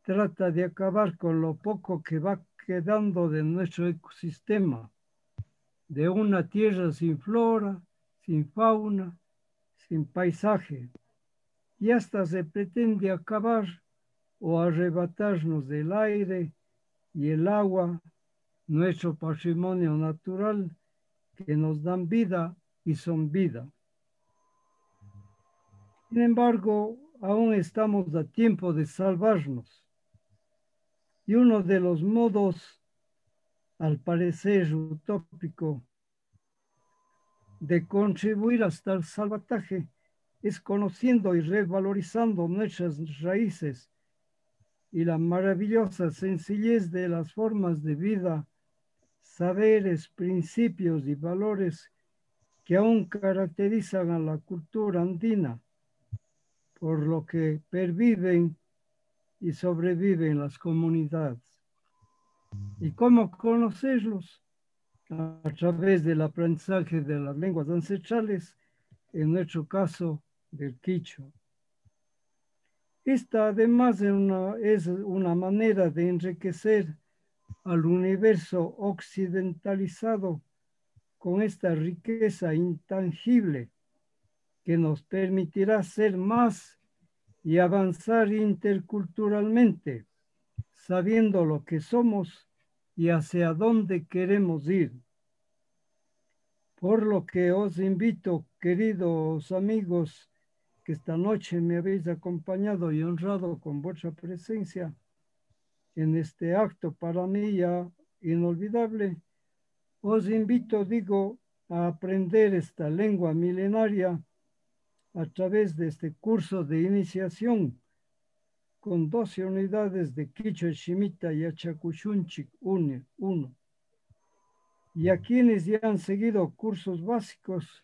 trata de acabar con lo poco que va quedando de nuestro ecosistema, de una tierra sin flora, sin fauna, sin paisaje, y hasta se pretende acabar o arrebatarnos del aire y el agua, nuestro patrimonio natural, que nos dan vida y son vida. Sin embargo, aún estamos a tiempo de salvarnos. Y uno de los modos, al parecer utópico, de contribuir hasta el salvataje es conociendo y revalorizando nuestras raíces y la maravillosa sencillez de las formas de vida, saberes, principios y valores que aún caracterizan a la cultura andina, por lo que perviven y sobreviven las comunidades. ¿Y cómo conocerlos? A través del aprendizaje de las lenguas ancestrales, en nuestro caso del quichua. Esta además es una manera de enriquecer al universo occidentalizado con esta riqueza intangible que nos permitirá ser más y avanzar interculturalmente, sabiendo lo que somos y hacia dónde queremos ir. Por lo que os invito, queridos amigos, que esta noche me habéis acompañado y honrado con vuestra presencia en este acto para mí ya inolvidable, os invito, digo, a aprender esta lengua milenaria a través de este curso de iniciación con 12 unidades de Quichua, Shimita y Achacuchunchik 1. Y a quienes ya han seguido cursos básicos,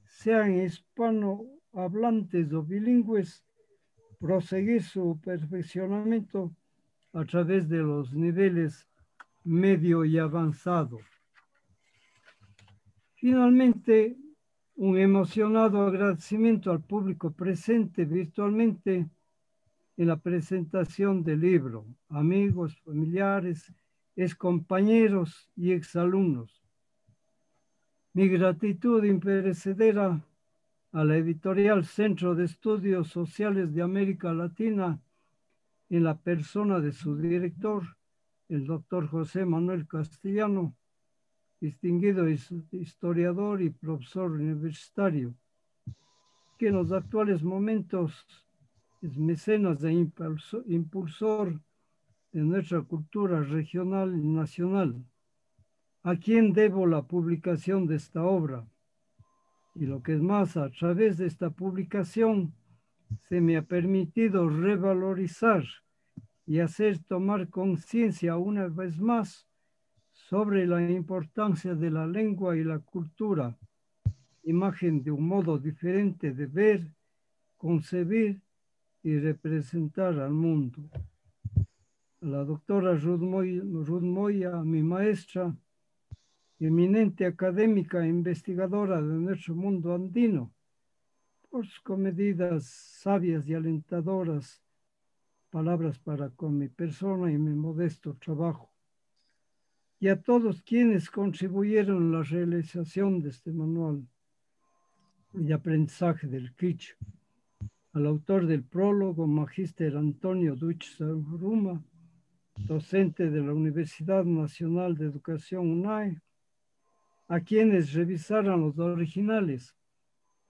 sean hispanohablantes o bilingües, proseguir su perfeccionamiento a través de los niveles medio y avanzado. Finalmente, un emocionado agradecimiento al público presente virtualmente en la presentación del libro, amigos, familiares, excompañeros y exalumnos. Mi gratitud imperecedera a la editorial Centro de Estudios Sociales de América Latina, en la persona de su director, el doctor José Manuel Castellano, distinguido historiador y profesor universitario, que en los actuales momentos es mecenas e impulsor de nuestra cultura regional y nacional, a quien debo la publicación de esta obra. Y lo que es más, a través de esta publicación se me ha permitido revalorizar y hacer tomar conciencia una vez más sobre la importancia de la lengua y la cultura, imagen de un modo diferente de ver, concebir y representar al mundo. A la doctora Ruth Moya, mi maestra, eminente académica e investigadora de nuestro mundo andino, por sus comedidas sabias y alentadoras palabras para con mi persona y mi modesto trabajo. Y a todos quienes contribuyeron a la realización de este manual de aprendizaje del quichua. Al autor del prólogo, magíster Antonio Duch Ruma, docente de la Universidad Nacional de Educación UNAE, a quienes revisaron los originales,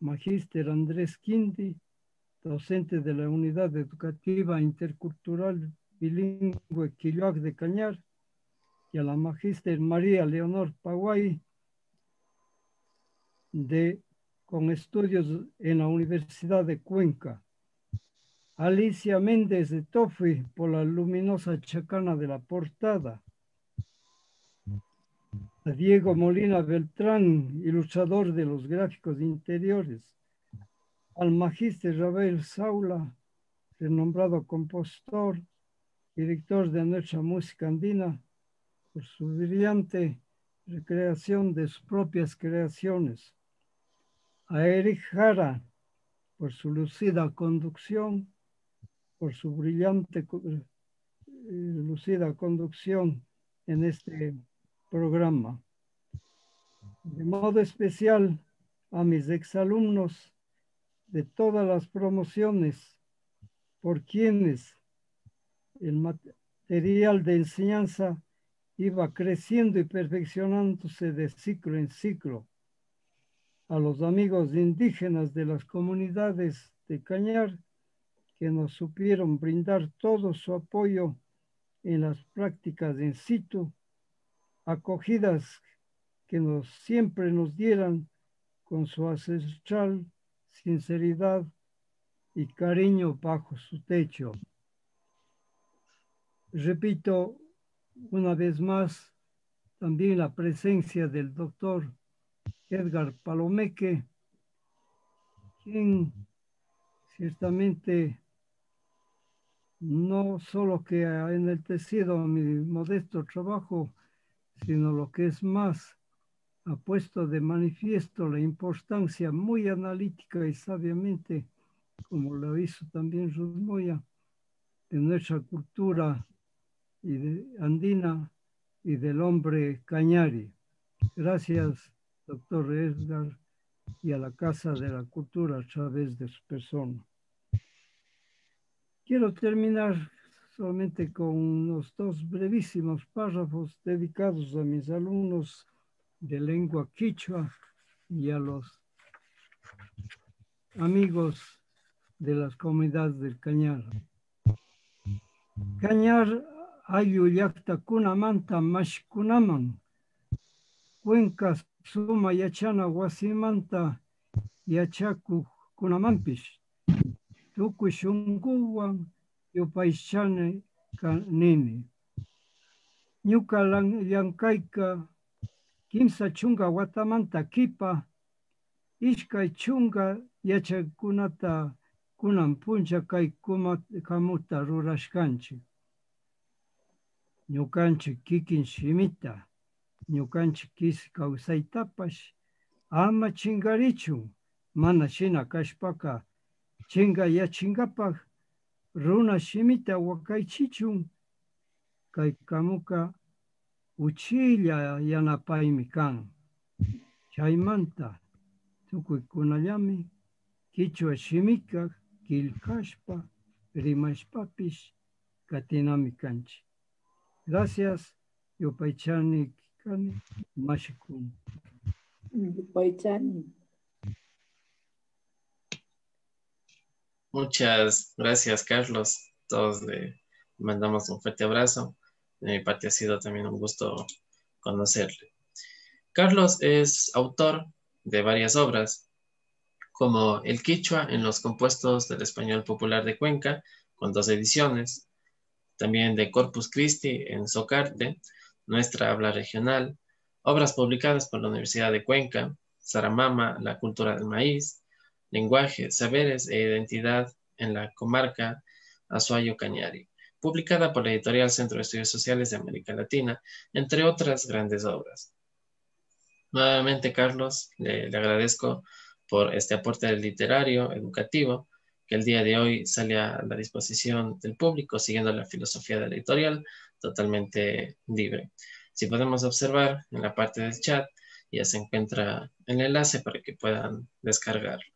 magíster Andrés Quindi, docente de la Unidad Educativa Intercultural Bilingüe Quilloac de Cañar, y a la magíster María Leonor Paguay, con estudios en la Universidad de Cuenca. Alicia Méndez de Tofi, por la luminosa chacana de la portada. A Diego Molina Beltrán, ilustrador de los gráficos interiores. Al magíster Rafael Saula, renombrado compositor, director de nuestra música andina, por su brillante recreación de sus propias creaciones. A Eric Jara, por su lucida conducción, por su brillante lucida conducción en este programa. De modo especial a mis exalumnos de todas las promociones, por quienes el material de enseñanza iba creciendo y perfeccionándose de ciclo en ciclo. A los amigos indígenas de las comunidades de Cañar, que nos supieron brindar todo su apoyo en las prácticas in situ, acogidas que siempre nos dieran con su ancestral sinceridad y cariño bajo su techo. Repito una vez más también la presencia del doctor Edgar Palomeque, quien ciertamente no solo que ha enaltecido mi modesto trabajo, sino lo que es más, ha puesto de manifiesto la importancia muy analítica y sabiamente, como lo hizo también Ruth Moya, de nuestra cultura andina y del hombre cañari. Gracias, doctor Edgar, y a la Casa de la Cultura a través de su persona. Quiero terminar solamente con unos dos brevísimos párrafos dedicados a mis alumnos de lengua quichua y a los amigos de las comunidades del Cañar. Cañar ayu llaqta kunamanta mashkunaman, Cuenca suma yachana wasimanta yachaku kunamanpish, tukuy shunkuwan yupaychane nini. Ñuka llankayka kimsa chunga watamanta kipa, ishkay chunga yachakunata kunan puncha kay kamuta rurashkanchik. Ñukanchik kikin shimita, ñukanchik kis kawsaytapash ama chingarichu, mana shina kashpaka chingayachingapak runa shimita wakaychichun, kay kamuka uchilla yanapaymi kan. Chaymanta tukuykunallami Kichwa shimika kilkashpa rimashpapish katinami kanchi. Gracias, yupaychani kani mashikun. Yupaychani. Muchas gracias, Carlos. Todos le mandamos un fuerte abrazo. De mi parte ha sido también un gusto conocerle. Carlos es autor de varias obras, como El Quichua en los compuestos del español popular de Cuenca, con 2 ediciones, también de Corpus Christi en Socarte, Nuestra Habla Regional, obras publicadas por la Universidad de Cuenca, Saramama, La Cultura del Maíz, Lenguaje, Saberes e Identidad en la Comarca Azuayo Cañari, publicada por la editorial Centro de Estudios Sociales de América Latina, entre otras grandes obras. Nuevamente, Carlos, le agradezco por este aporte literario, educativo, que el día de hoy sale a la disposición del público, siguiendo la filosofía de la editorial, totalmente libre. Si podemos observar en la parte del chat, ya se encuentra el enlace para que puedan descargarlo.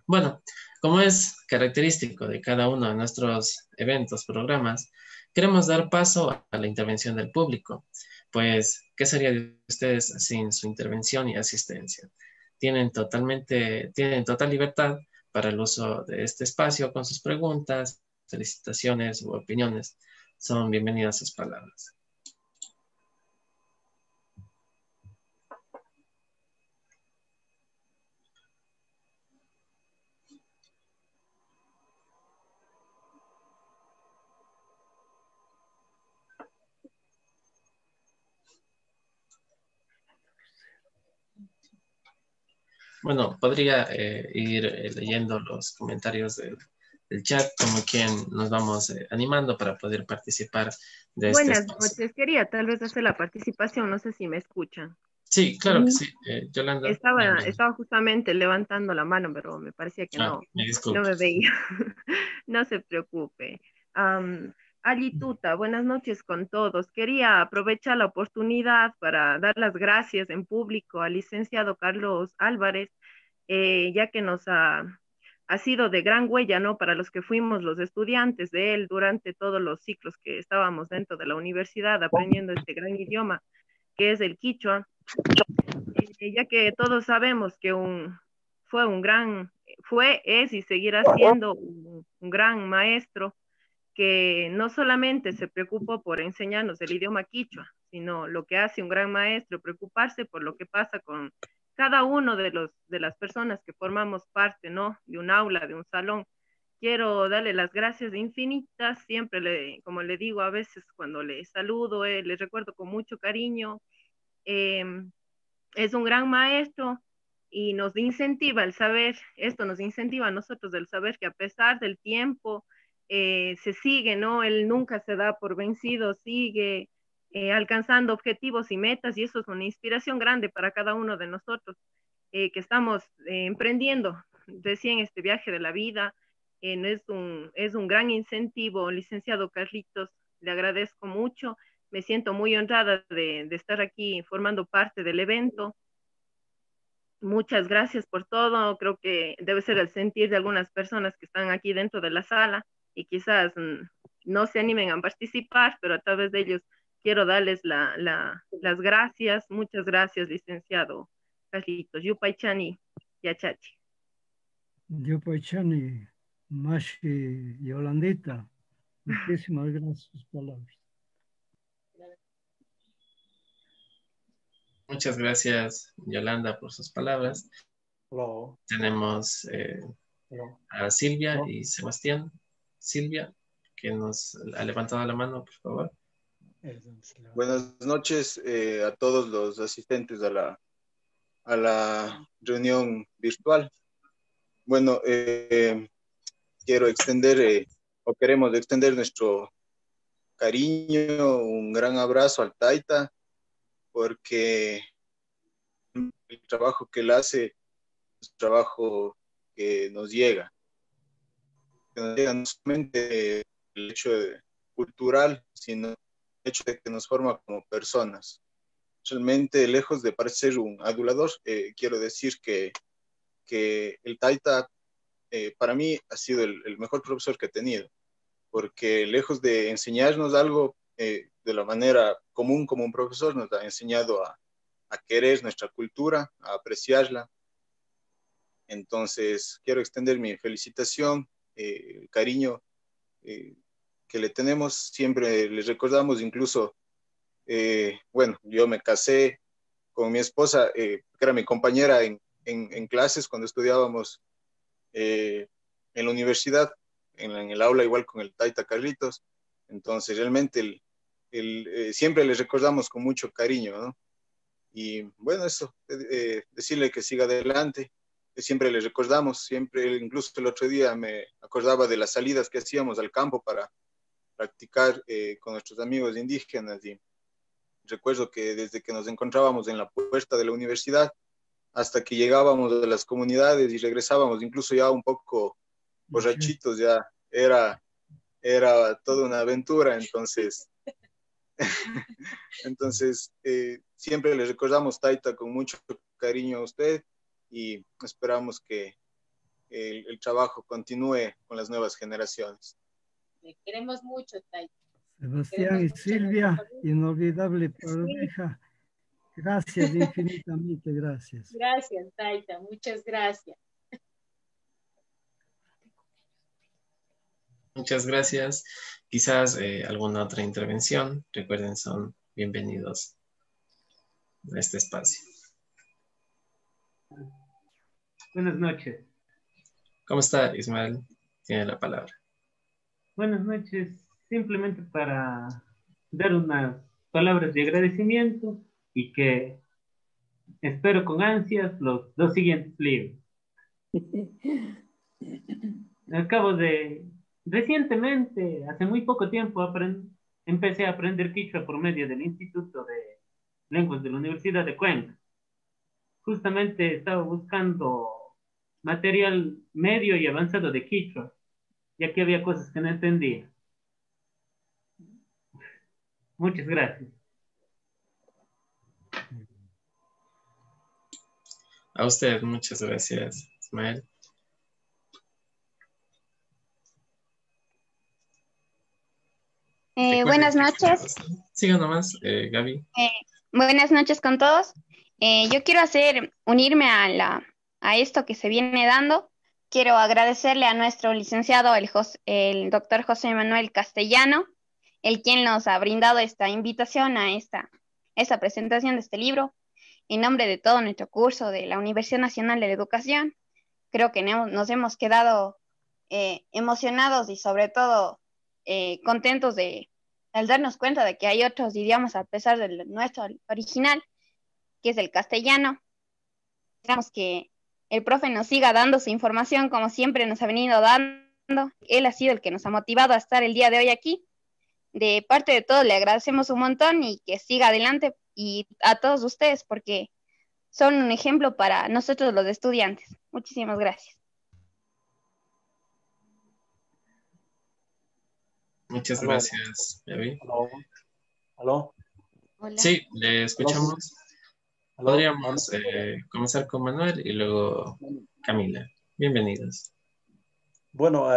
Bueno, como es característico de cada uno de nuestros eventos, programas, queremos dar paso a la intervención del público, pues, ¿qué sería de ustedes sin su intervención y asistencia? Tienen total libertad para el uso de este espacio con sus preguntas, felicitaciones u opiniones. Son bienvenidas sus palabras. Bueno, podría ir leyendo los comentarios del chat, como quien nos vamos animando para poder participar de este espacio. Buenas noches, quería tal vez hacer la participación, no sé si me escuchan. Sí, claro que sí, Yolanda. Estaba justamente levantando la mano, pero me parecía que no me veía. No se preocupe. Alituta, buenas noches con todos. Quería aprovechar la oportunidad para dar las gracias en público al licenciado Carlos Álvarez, ya que nos ha sido de gran huella, ¿no? Para los que fuimos los estudiantes de él durante todos los ciclos que estábamos dentro de la universidad aprendiendo este gran idioma que es el quichua, ya que todos sabemos que es y seguirá siendo un gran maestro que no solamente se preocupó por enseñarnos el idioma quichua, sino lo que hace un gran maestro, preocuparse por lo que pasa con cada uno de las personas que formamos parte, ¿no? De un aula, de un salón. Quiero darle las gracias infinitas, siempre como le digo a veces cuando le saludo, le recuerdo con mucho cariño. Es un gran maestro y nos incentiva el saber, esto nos incentiva a nosotros el saber que a pesar del tiempo, se sigue, ¿no? Él nunca se da por vencido, sigue alcanzando objetivos y metas, y eso es una inspiración grande para cada uno de nosotros que estamos emprendiendo recién este viaje de la vida. Es un gran incentivo, licenciado Carlitos, le agradezco mucho, me siento muy honrada de estar aquí formando parte del evento. Muchas gracias por todo, creo que debe ser el sentir de algunas personas que están aquí dentro de la sala y quizás no se animen a participar, pero a través de ellos quiero darles las gracias. Muchas gracias, licenciado Carlitos. Yupaychani, Yachachi. Yupaychani, Mashi, Yolandita, muchísimas gracias por sus palabras. Muchas gracias, Yolanda, por sus palabras. Hello. Tenemos a Silvia y Sebastián. Silvia, que nos ha levantado la mano, por favor. Buenas noches a todos los asistentes a la reunión virtual. Bueno, quiero extender o queremos extender nuestro cariño, un gran abrazo al Taita, porque el trabajo que él hace es un trabajo que nos llega no solamente el hecho cultural, sino el hecho de que nos forma como personas. Realmente, lejos de parecer un adulador, quiero decir que el Taita para mí ha sido el mejor profesor que he tenido, porque lejos de enseñarnos algo de la manera común como un profesor, nos ha enseñado a querer nuestra cultura, a apreciarla. Entonces, quiero extender mi felicitación, el cariño que le tenemos. Siempre les recordamos, incluso, bueno, yo me casé con mi esposa, que era mi compañera en clases cuando estudiábamos en la universidad, en el aula igual con el Taita Carlitos. Entonces, realmente siempre les recordamos con mucho cariño, ¿no? Y bueno, eso, decirle que siga adelante, que siempre les recordamos, siempre, incluso el otro día me acordaba de las salidas que hacíamos al campo para practicar con nuestros amigos indígenas, y recuerdo que desde que nos encontrábamos en la puerta de la universidad hasta que llegábamos a las comunidades y regresábamos, incluso ya un poco borrachitos, ya era toda una aventura. Entonces, siempre le recordamos, Taita, con mucho cariño a usted, y esperamos que el trabajo continúe con las nuevas generaciones. Le queremos mucho, Taita. Sebastián y Silvia, inolvidable pareja. Gracias, infinitamente gracias. Gracias, Taita, muchas gracias. Muchas gracias. Quizás alguna otra intervención. Recuerden, son bienvenidos a este espacio. Buenas noches. ¿Cómo está, Ismael? Tiene la palabra. Buenas noches. Simplemente para dar unas palabras de agradecimiento y que espero con ansias los dos siguientes libros. Recientemente, hace muy poco tiempo, empecé a aprender quichua por medio del Instituto de Lenguas de la Universidad de Cuenca. Justamente estaba buscando material medio y avanzado de quichua, ya que había cosas que no entendía. Muchas gracias. A usted, muchas gracias, Ismael. Buenas noches. Siga nomás, Gaby. Buenas noches con todos. Yo quiero unirme a esto que se viene dando. Quiero agradecerle a nuestro licenciado, el doctor José Manuel Castellano, el quien nos ha brindado esta invitación a esta presentación de este libro. En nombre de todo nuestro curso de la Universidad Nacional de la Educación, creo que nos hemos quedado emocionados y sobre todo contentos al darnos cuenta de que hay otros idiomas a pesar del nuestro original, que es el castellano. Esperamos que el profe nos siga dando su información como siempre nos ha venido dando. Él ha sido el que nos ha motivado a estar el día de hoy aquí. De parte de todos le agradecemos un montón y que siga adelante, y a todos ustedes porque son un ejemplo para nosotros los estudiantes. Muchísimas gracias. Muchas gracias, Gaby. ¿Aló? Hola. Sí, le escuchamos. ¿Aló? Podríamos comenzar con Manuel y luego Camila. Bienvenidos. Bueno,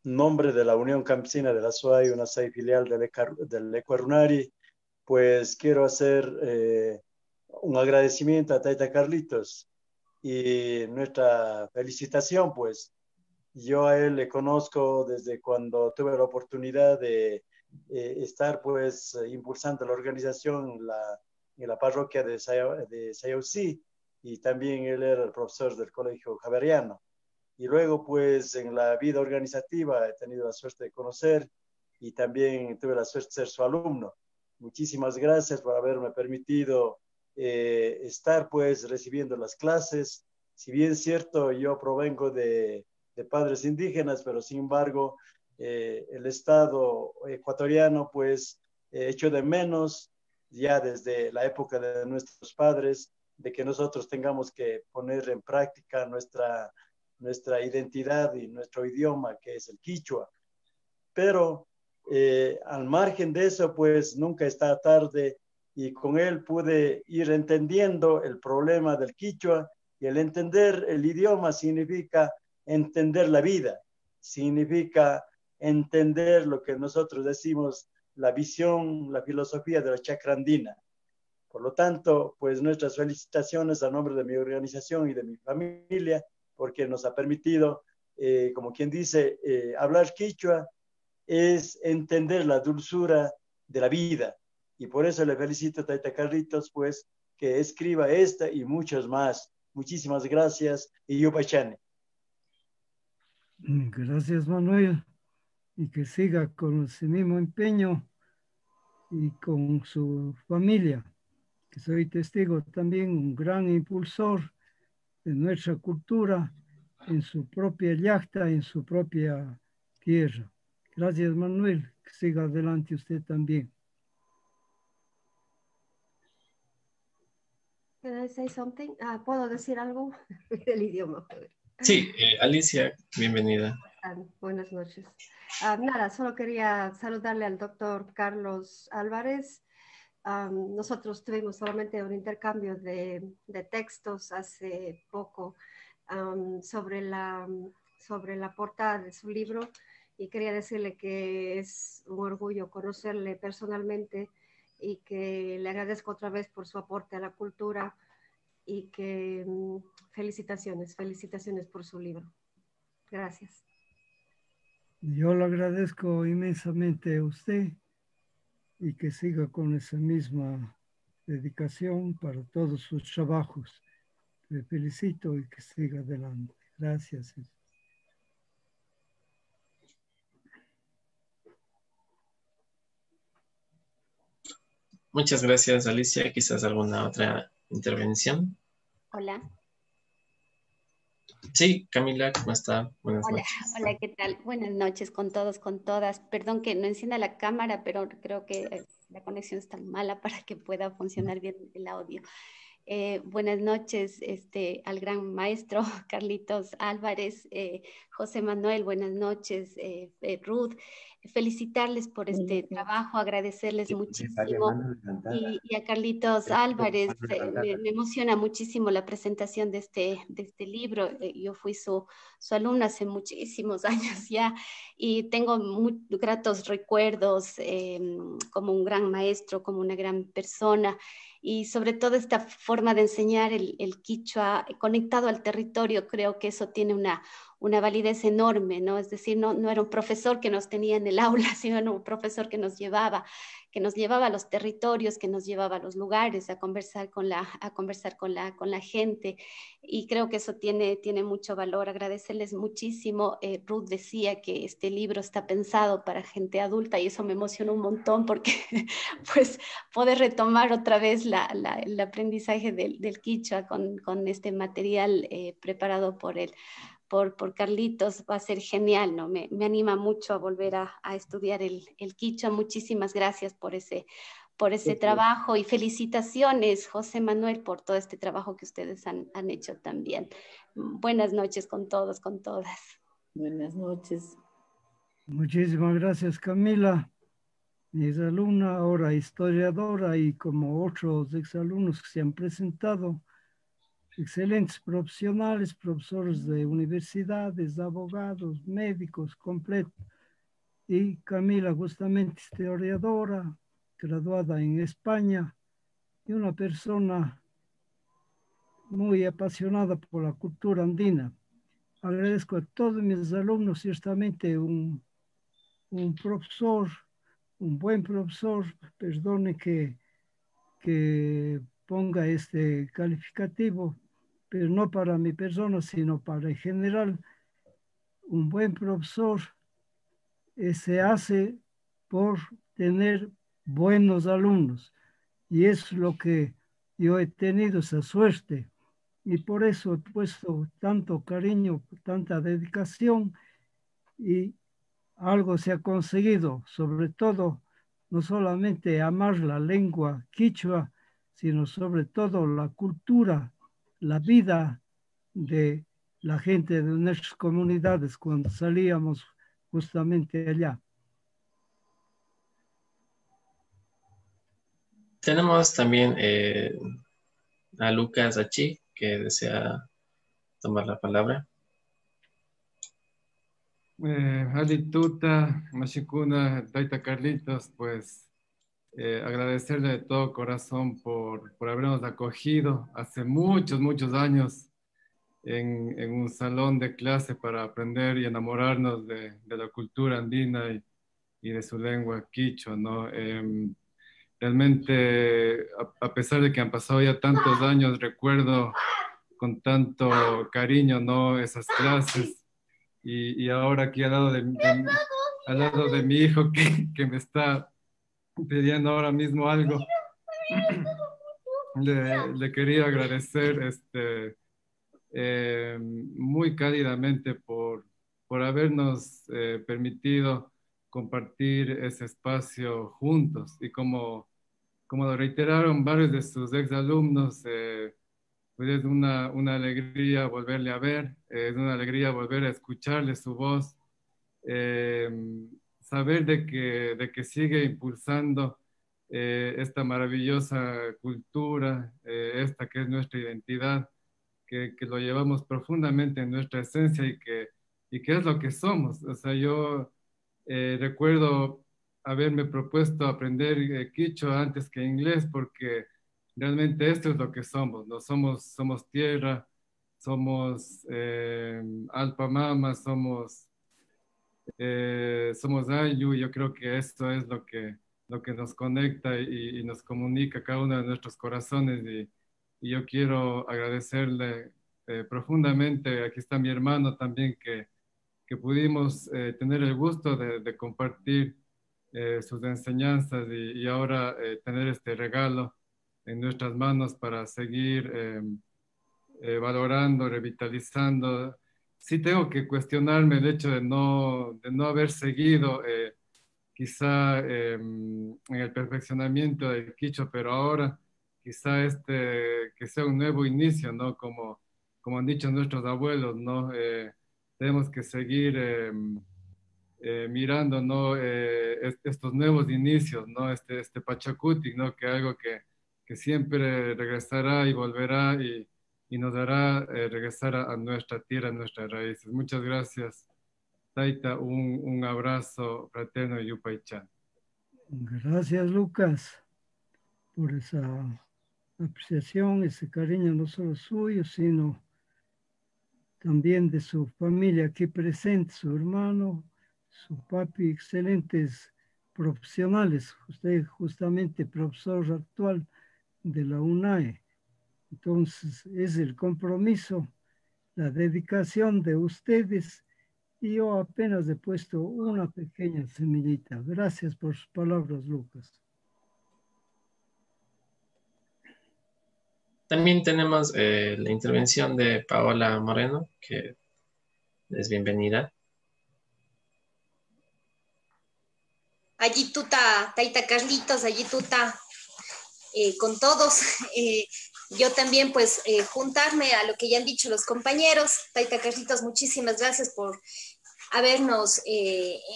nombre de la Unión Campesina de la SUAY, una SUAY filial del Ecuarunari, pues quiero hacer un agradecimiento a Taita Carlitos y nuestra felicitación, pues yo a él le conozco desde cuando tuve la oportunidad de estar pues impulsando la organización en la parroquia de Sayaucí, y también él era el profesor del Colegio Javeriano. Y luego, pues, en la vida organizativa he tenido la suerte de conocer y también tuve la suerte de ser su alumno. Muchísimas gracias por haberme permitido estar, pues, recibiendo las clases. Si bien es cierto, yo provengo de padres indígenas, pero sin embargo el Estado ecuatoriano pues echó de menos ya desde la época de nuestros padres de que nosotros tengamos que poner en práctica nuestra identidad y nuestro idioma, que es el quichua. Pero al margen de eso, pues nunca está tarde, y con él pude ir entendiendo el problema del quichua, y el entender el idioma significa entender la vida, significa entender lo que nosotros decimos, la visión, la filosofía de la chacra andina. Por lo tanto, pues nuestras felicitaciones a nombre de mi organización y de mi familia, porque nos ha permitido, como quien dice, hablar quichua es entender la dulzura de la vida. Y por eso le felicito a Taita Carlitos, pues, que escriba esta y muchas más. Muchísimas gracias y Yupachane. Gracias, Manuel, y que siga con ese mismo empeño y con su familia, que soy testigo también, un gran impulsor de nuestra cultura en su propia yacta, en su propia tierra. Gracias, Manuel, que siga adelante usted también. Can I say something? ¿Puedo decir algo del idioma? Sí, Alicia, bienvenida. Buenas noches. Nada, solo quería saludarle al doctor Carlos Álvarez. Nosotros tuvimos solamente un intercambio de textos hace poco sobre la portada de su libro, y quería decirle que es un orgullo conocerle personalmente y que le agradezco otra vez por su aporte a la cultura, y que felicitaciones por su libro. Gracias. Yo le agradezco inmensamente a usted y que siga con esa misma dedicación para todos sus trabajos. Le felicito y que siga adelante. Gracias. Muchas gracias, Alicia. Quizás alguna otra intervención. Hola. Sí, Camila, ¿cómo está? Buenas noches. Hola, ¿qué tal? Buenas noches con todos, con todas. Perdón que no encienda la cámara, pero creo que la conexión está mala para que pueda funcionar bien el audio. Buenas noches al gran maestro Carlitos Álvarez, José Manuel, buenas noches, Ruth. Felicitarles por este trabajo, agradecerles muchísimo. Y a Carlitos Álvarez, me emociona muchísimo la presentación de este libro. Yo fui su alumna hace muchísimos años ya, y tengo muy gratos recuerdos como un gran maestro, como una gran persona. Y sobre todo esta forma de enseñar el quichua conectado al territorio, creo que eso tiene una validez enorme, ¿no? Es decir, no era un profesor que nos tenía en el aula, sino era un profesor que nos llevaba a los territorios, que nos llevaba a los lugares, a conversar con la gente, y creo que eso tiene mucho valor. Agradecerles muchísimo. Ruth decía que este libro está pensado para gente adulta, y eso me emocionó un montón, porque pues poder retomar otra vez el aprendizaje del quichua con este material preparado por Carlitos va a ser genial, ¿no? Me anima mucho a volver a estudiar el quichua. Muchísimas gracias por ese trabajo, y felicitaciones, José Manuel, por todo este trabajo que ustedes han hecho también. Buenas noches con todos, con todas. Buenas noches. Muchísimas gracias, Camila. Mi exalumna, ahora historiadora, y como otros exalumnos que se han presentado, excelentes profesionales, profesores de universidades, abogados, médicos, completo. Y Camila, justamente historiadora, graduada en España, y una persona muy apasionada por la cultura andina. Agradezco a todos mis alumnos, ciertamente un profesor, un buen profesor, perdone que ponga este calificativo, pero no para mi persona, sino para en general. Un buen profesor se hace por tener buenos alumnos, y es lo que yo he tenido, esa suerte, y por eso he puesto tanto cariño, tanta dedicación y algo se ha conseguido, sobre todo no solamente amar la lengua quichua, sino sobre todo la cultura, la vida de la gente de nuestras comunidades cuando salíamos justamente allá. Tenemos también a Lucas Achi, que desea tomar la palabra. Tuta, Mashikuna, Taita Carlitos, pues agradecerle de todo corazón por habernos acogido hace muchos años en un salón de clase para aprender y enamorarnos de la cultura andina y de su lengua quichua, ¿no? Realmente, a pesar de que han pasado ya tantos años, recuerdo con tanto cariño, ¿no? Esas clases. Y ahora aquí al lado de mi hijo que me está pidiendo ahora mismo algo, le quería agradecer muy cálidamente por habernos permitido compartir ese espacio juntos. Y como lo reiteraron varios de sus exalumnos, pues es una alegría volverle a ver, es una alegría volver a escucharle su voz, saber de que sigue impulsando esta maravillosa cultura, esta que es nuestra identidad, que lo llevamos profundamente en nuestra esencia y que es lo que somos. O sea, yo recuerdo haberme propuesto aprender quichua antes que inglés porque realmente esto es lo que somos, ¿no? Somos tierra, somos alpa mama, somos ayu. Yo creo que esto es lo que nos conecta y nos comunica cada uno de nuestros corazones y yo quiero agradecerle profundamente. Aquí está mi hermano también que pudimos tener el gusto de compartir sus enseñanzas y ahora tener este regalo en nuestras manos para seguir valorando, revitalizando. Sí tengo que cuestionarme el hecho de no haber seguido quizá en el perfeccionamiento del quichua, pero ahora quizá que sea un nuevo inicio, ¿no? Como han dicho nuestros abuelos, ¿no? Tenemos que seguir mirando, ¿no? Estos nuevos inicios, ¿no? Este Pachacuti, ¿no? Que algo que siempre regresará y volverá y nos hará regresar a nuestra tierra, a nuestras raíces. Muchas gracias, Taita. Un abrazo fraterno, Yupaychan. Gracias, Lucas, por esa apreciación, ese cariño no solo suyo, sino también de su familia aquí presente, su hermano, su papi, excelentes profesionales. Usted justamente profesor actual de la UNAE. Entonces es el compromiso, la dedicación de ustedes y yo apenas he puesto una pequeña semillita. Gracias por sus palabras, Lucas. También tenemos la intervención de Paola Moreno, que es bienvenida. Allí tuta, Taita Carlitos, allí tuta, con todos. Yo también, pues, juntarme a lo que ya han dicho los compañeros. Taita Carlitos, muchísimas gracias por habernos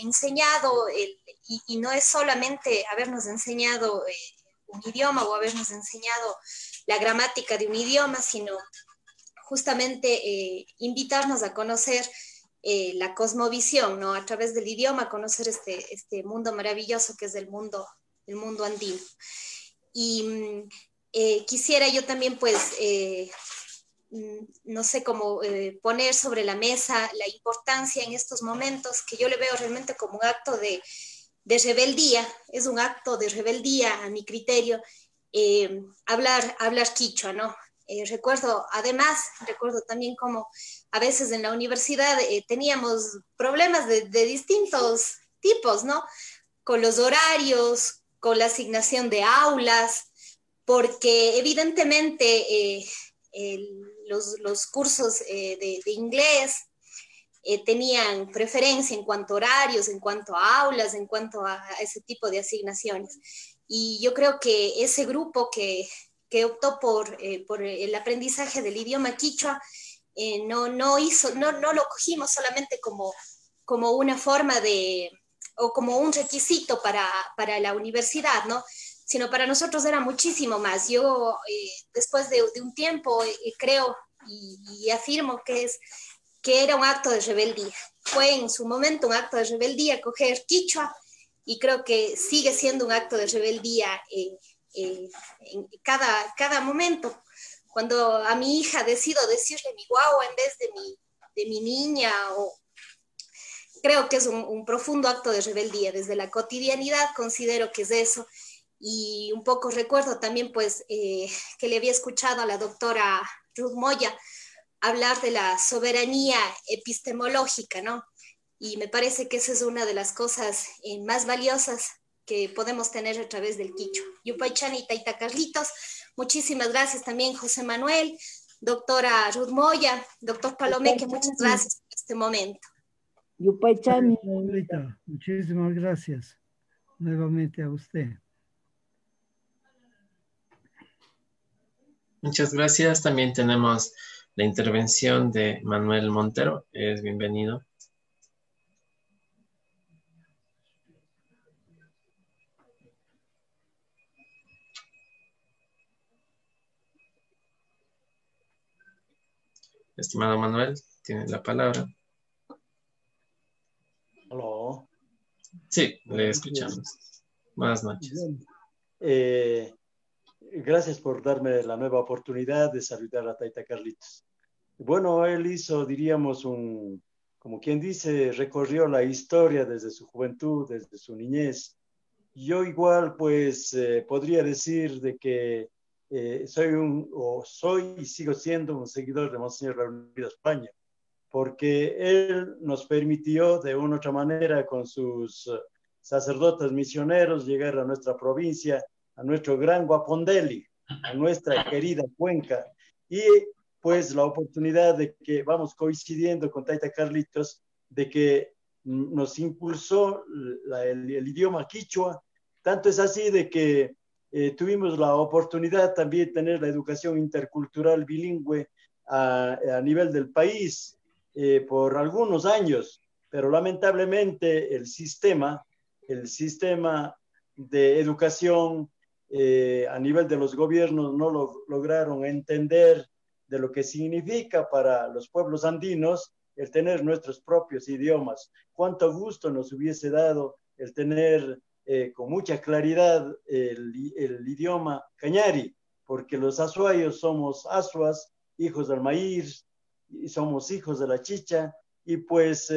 enseñado, y no es solamente habernos enseñado un idioma o habernos enseñado la gramática de un idioma, sino justamente invitarnos a conocer la cosmovisión, ¿no? A través del idioma, conocer este mundo maravilloso que es el mundo andino. Y quisiera yo también, pues, no sé cómo poner sobre la mesa la importancia en estos momentos, que yo le veo realmente como un acto de rebeldía, es un acto de rebeldía a mi criterio, hablar quichua, ¿no? Recuerdo también como a veces en la universidad teníamos problemas de distintos tipos, ¿no? Con los horarios, con la asignación de aulas, porque evidentemente los cursos de inglés tenían preferencia en cuanto a horarios, en cuanto a aulas, en cuanto a ese tipo de asignaciones. Y yo creo que ese grupo que optó por el aprendizaje del idioma quichua, no lo cogimos solamente como una forma o como un requisito para la universidad, ¿no? Sino para nosotros era muchísimo más. Yo, después de un tiempo, creo y afirmo que era un acto de rebeldía. Fue en su momento un acto de rebeldía coger quichua, y creo que sigue siendo un acto de rebeldía en cada momento. Cuando a mi hija decido decirle mi guagua en vez de mi niña, creo que es un profundo acto de rebeldía. Desde la cotidianidad considero que es eso. Y un poco recuerdo también pues que le había escuchado a la doctora Ruth Moya hablar de la soberanía epistemológica, ¿no? Y me parece que esa es una de las cosas más valiosas que podemos tener a través del quichua. Yupaychani Taita Carlitos, muchísimas gracias también José Manuel, doctora Ruth Moya, doctor Palomeque, muchas gracias por este momento. Yupaychani. Muchísimas gracias nuevamente a usted. Muchas gracias. También tenemos la intervención de Manuel Montero. Es bienvenido. Estimado Manuel, tiene la palabra. Hola. Sí, le escuchamos. Buenas noches. Gracias por darme la nueva oportunidad de saludar a Taita Carlitos. Bueno, él hizo, diríamos, como quien dice, recorrió la historia desde su juventud, desde su niñez. Yo igual, pues, podría decir de que soy y sigo siendo un seguidor de Monseñor Launido España, porque él nos permitió de una u otra manera con sus sacerdotes misioneros llegar a nuestra provincia, a nuestro gran Guapondeli, a nuestra querida Cuenca, y pues la oportunidad de que vamos coincidiendo con Taita Carlitos, de que nos impulsó el idioma quichua. Tanto es así de que tuvimos la oportunidad también de tener la educación intercultural bilingüe a nivel del país por algunos años, pero lamentablemente el sistema de educación a nivel de los gobiernos no lograron entender de lo que significa para los pueblos andinos el tener nuestros propios idiomas. Cuánto gusto nos hubiese dado el tener con mucha claridad el idioma cañari, porque los azuayos somos azuas, hijos del maíz, y somos hijos de la chicha, y pues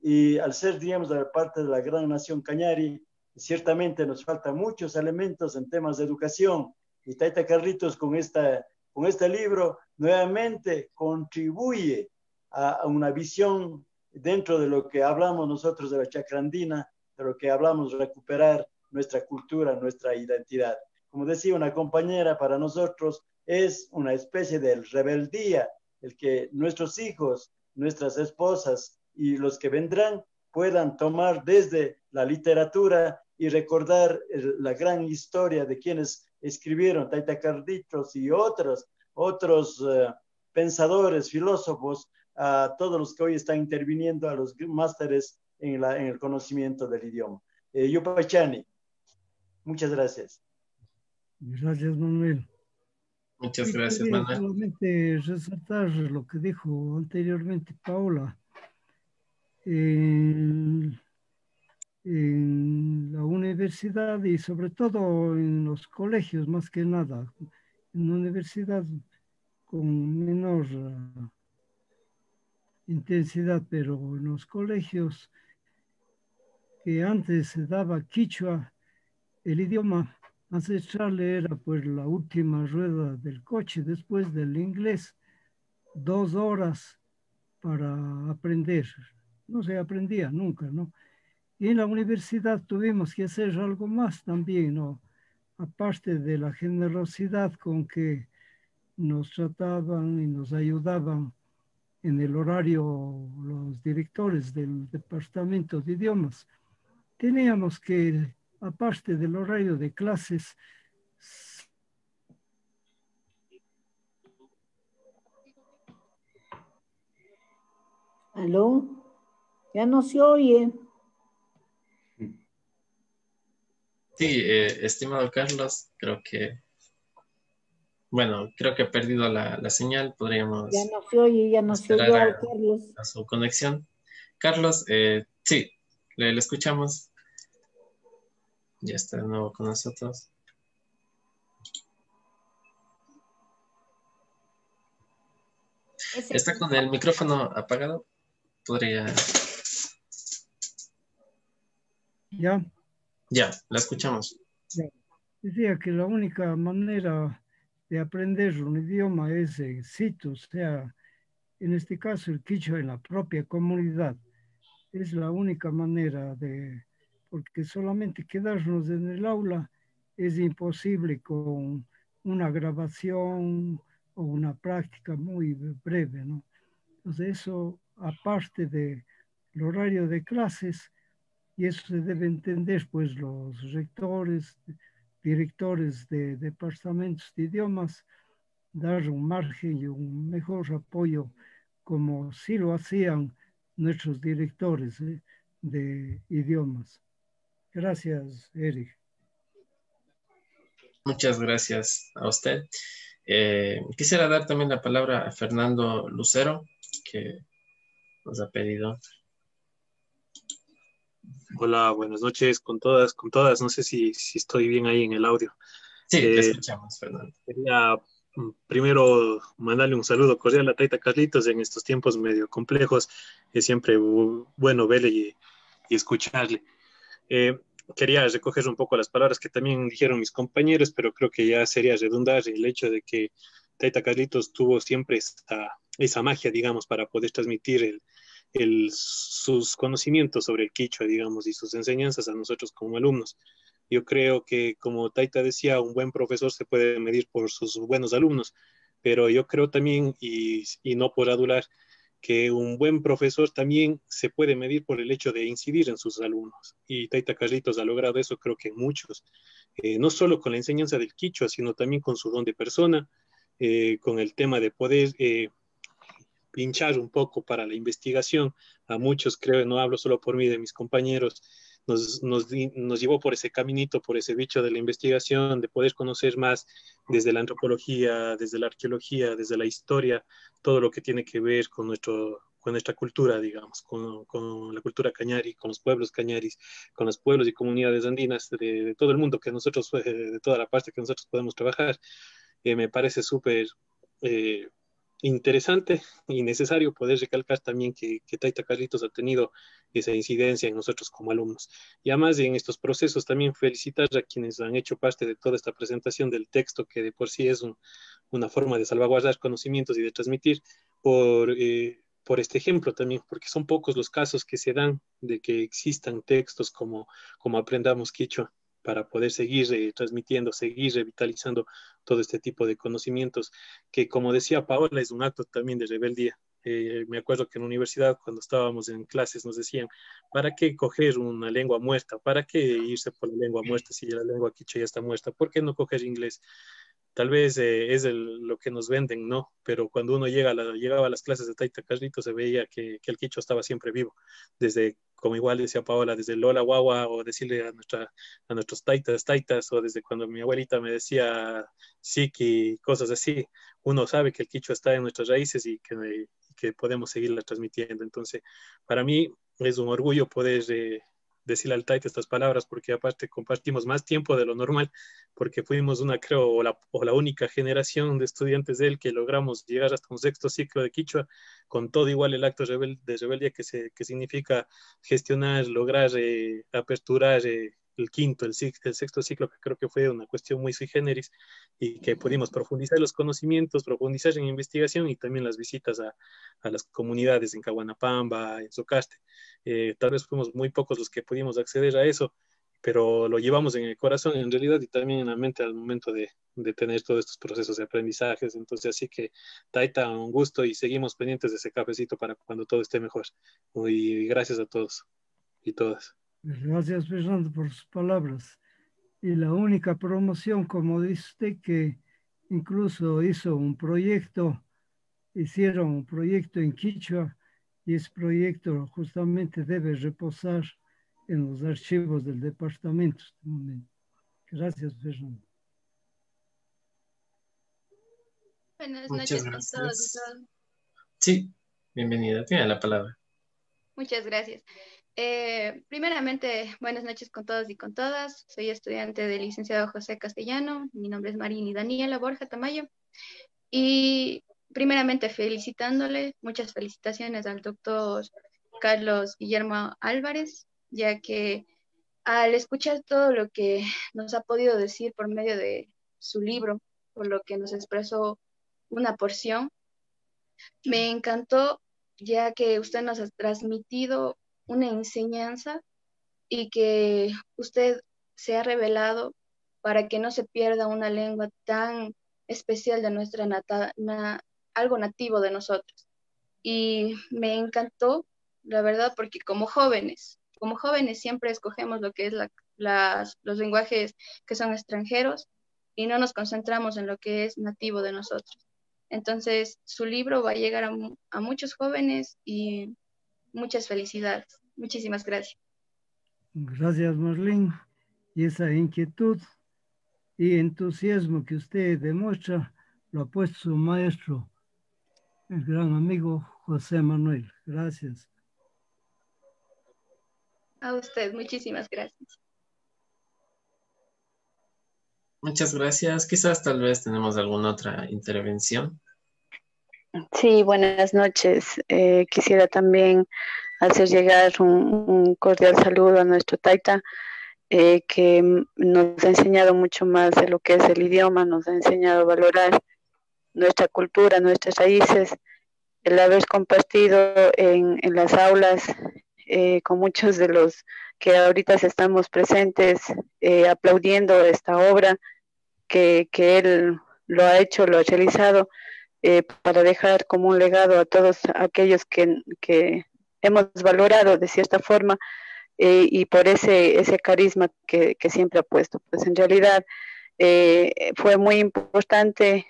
y al ser, digamos, de la parte de la gran nación cañari, ciertamente nos faltan muchos elementos en temas de educación, y Taita Carlitos con este libro nuevamente contribuye a una visión dentro de lo que hablamos nosotros de la chacrandina, de lo que hablamos recuperar nuestra cultura, nuestra identidad. Como decía una compañera, para nosotros es una especie de rebeldía el que nuestros hijos, nuestras esposas y los que vendrán puedan tomar desde la literatura y recordar la gran historia de quienes escribieron, Taita Carlitos y otros pensadores, filósofos, a todos los que hoy están interviniendo, a los másteres en el conocimiento del idioma. Yupaychani, muchas gracias. Gracias, Manuel. Muchas gracias, Manuel. Solamente resaltar lo que dijo anteriormente Paula. En la universidad y sobre todo en los colegios, más que nada, en la universidad con menor intensidad, pero en los colegios que antes se daba quichua, el idioma ancestral era pues la última rueda del coche después del inglés, 2 horas para aprender. No se aprendía nunca, ¿no? Y en la universidad tuvimos que hacer algo más también, ¿no? Aparte de la generosidad con que nos trataban y nos ayudaban en el horario los directores del departamento de idiomas. Teníamos que, aparte del horario de clases, ¿Aló? Ya no se oye. Sí, estimado Carlos, creo que he perdido la señal. Podríamos Ya no se oye, ya no se esperar oyó, Carlos. a su conexión. Carlos, sí, le escuchamos. Ya está de nuevo con nosotros. ¿Está con el micrófono apagado? Podría... ¿Ya? Ya, la escuchamos. Ya. Decía que la única manera de aprender un idioma es, cito, o sea, en este caso el quichua en la propia comunidad. Es la única manera de, porque solamente quedarnos en el aula es imposible con una grabación o una práctica muy breve, ¿no? Entonces eso, aparte del horario de clases, y eso se debe entender, pues los rectores, directores de departamentos de idiomas, dar un margen y un mejor apoyo, como sí lo hacían nuestros directores de idiomas. Gracias, Eric. Muchas gracias a usted. Quisiera dar también la palabra a Fernando Lucero, que nos ha pedido. Hola, buenas noches con todas. No sé si estoy bien ahí en el audio. Sí, te escuchamos, Fernando. Quería primero mandarle un saludo cordial a Taita Carlitos en estos tiempos medio complejos. Es siempre bueno verle y escucharle. Quería recoger un poco las palabras que también dijeron mis compañeros, pero creo que ya sería redundar el hecho de que Taita Carlitos tuvo siempre esa magia, digamos, para poder transmitir sus conocimientos sobre el quichua, digamos, y sus enseñanzas a nosotros como alumnos. Yo creo que, como Taita decía, un buen profesor se puede medir por sus buenos alumnos, pero yo creo también, y no por adular, que un buen profesor también se puede medir por el hecho de incidir en sus alumnos. Y Taita Carlitos ha logrado eso, creo que en muchos, no solo con la enseñanza del quichua, sino también con su don de persona, con el tema de poder pinchar un poco para la investigación. A muchos, creo, no hablo solo por mí, de mis compañeros, nos llevó por ese caminito, por ese bicho de la investigación, de poder conocer más desde la antropología, desde la arqueología, desde la historia, todo lo que tiene que ver con nuestra cultura, digamos, con la cultura cañari, con los pueblos cañaris, con los pueblos y comunidades andinas de todo el mundo, que nosotros, de toda la parte que nosotros podemos trabajar. Me parece súper interesante y necesario poder recalcar también que Taita Carlitos ha tenido esa incidencia en nosotros como alumnos. Y además, en estos procesos también felicitar a quienes han hecho parte de toda esta presentación del texto, que de por sí es una forma de salvaguardar conocimientos y de transmitir por este ejemplo también, porque son pocos los casos que se dan de que existan textos como Aprendamos Quichua, para poder seguir transmitiendo, seguir revitalizando todo este tipo de conocimientos, que, como decía Paola, es un acto también de rebeldía. Me acuerdo que en la universidad, cuando estábamos en clases, nos decían, ¿para qué coger una lengua muerta? ¿Para qué irse por la lengua muerta si la lengua quichua ya está muerta? ¿Por qué no coger inglés? Tal vez es lo que nos venden, ¿no? Pero cuando uno llegaba a las clases de Taita Carlitos, se veía que el quichua estaba siempre vivo. Desde, como igual decía Paola, desde Lola Guagua, o decirle a nuestros taitas, o desde cuando mi abuelita me decía Siki, cosas así, uno sabe que el quichua está en nuestras raíces y que podemos seguirla transmitiendo. Entonces, para mí es un orgullo poder decirle al Taita estas palabras, porque aparte compartimos más tiempo de lo normal, porque fuimos creo, o la única generación de estudiantes de él que logramos llegar hasta un sexto ciclo de quichua, con todo igual el acto de rebeldía que significa gestionar, lograr aperturar el quinto, el sexto ciclo, que creo que fue una cuestión muy sui generis, y que pudimos profundizar los conocimientos, profundizar en investigación, y también las visitas a las comunidades en Caguanapamba, en Socaste. Tal vez fuimos muy pocos los que pudimos acceder a eso, pero lo llevamos en el corazón en realidad y también en la mente al momento de tener todos estos procesos de aprendizajes. Entonces, así que, Taita, un gusto y seguimos pendientes de ese cafecito para cuando todo esté mejor. Y gracias a todos y todas. Gracias, Fernando, por sus palabras. Y la única promoción, como dice usted, que incluso hicieron un proyecto en quichua, y ese proyecto justamente debe reposar en los archivos del departamento. Gracias, Fernando. Buenas Muchas noches con todos y gracias. todas. Sí, bienvenida. Tiene la palabra. Muchas gracias. Primeramente, buenas noches con todos y con todas. Soy estudiante del licenciado José Castellano. Mi nombre es Marini Daniela Borja Tamayo. Y primeramente felicitándole, muchas felicitaciones al doctor Carlos Guillermo Álvarez, ya que al escuchar todo lo que nos ha podido decir por medio de su libro, por lo que nos expresó una porción, me encantó, ya que usted nos ha transmitido una enseñanza y que usted se ha revelado para que no se pierda una lengua tan especial de nuestra algo nativo de nosotros. Y me encantó, la verdad, porque como jóvenes siempre escogemos lo que es los lenguajes que son extranjeros y no nos concentramos en lo que es nativo de nosotros. Entonces, su libro va a llegar a muchos jóvenes y muchas felicidades. Muchísimas gracias. Gracias, Marlene. Y esa inquietud y entusiasmo que usted demuestra lo ha puesto su maestro, el gran amigo José Manuel. Gracias. A usted, muchísimas gracias. Muchas gracias. Quizás tal vez tenemos alguna otra intervención. Sí, buenas noches. Quisiera también hacer llegar un cordial saludo a nuestro Taita, que nos ha enseñado mucho más de lo que es el idioma, nos ha enseñado a valorar nuestra cultura, nuestras raíces, el haber compartido en las aulas con muchos de los que ahorita estamos presentes, aplaudiendo esta obra que él lo ha hecho, lo ha realizado, para dejar como un legado a todos aquellos que hemos valorado de cierta forma, y por ese carisma que siempre ha puesto. Pues en realidad fue muy importante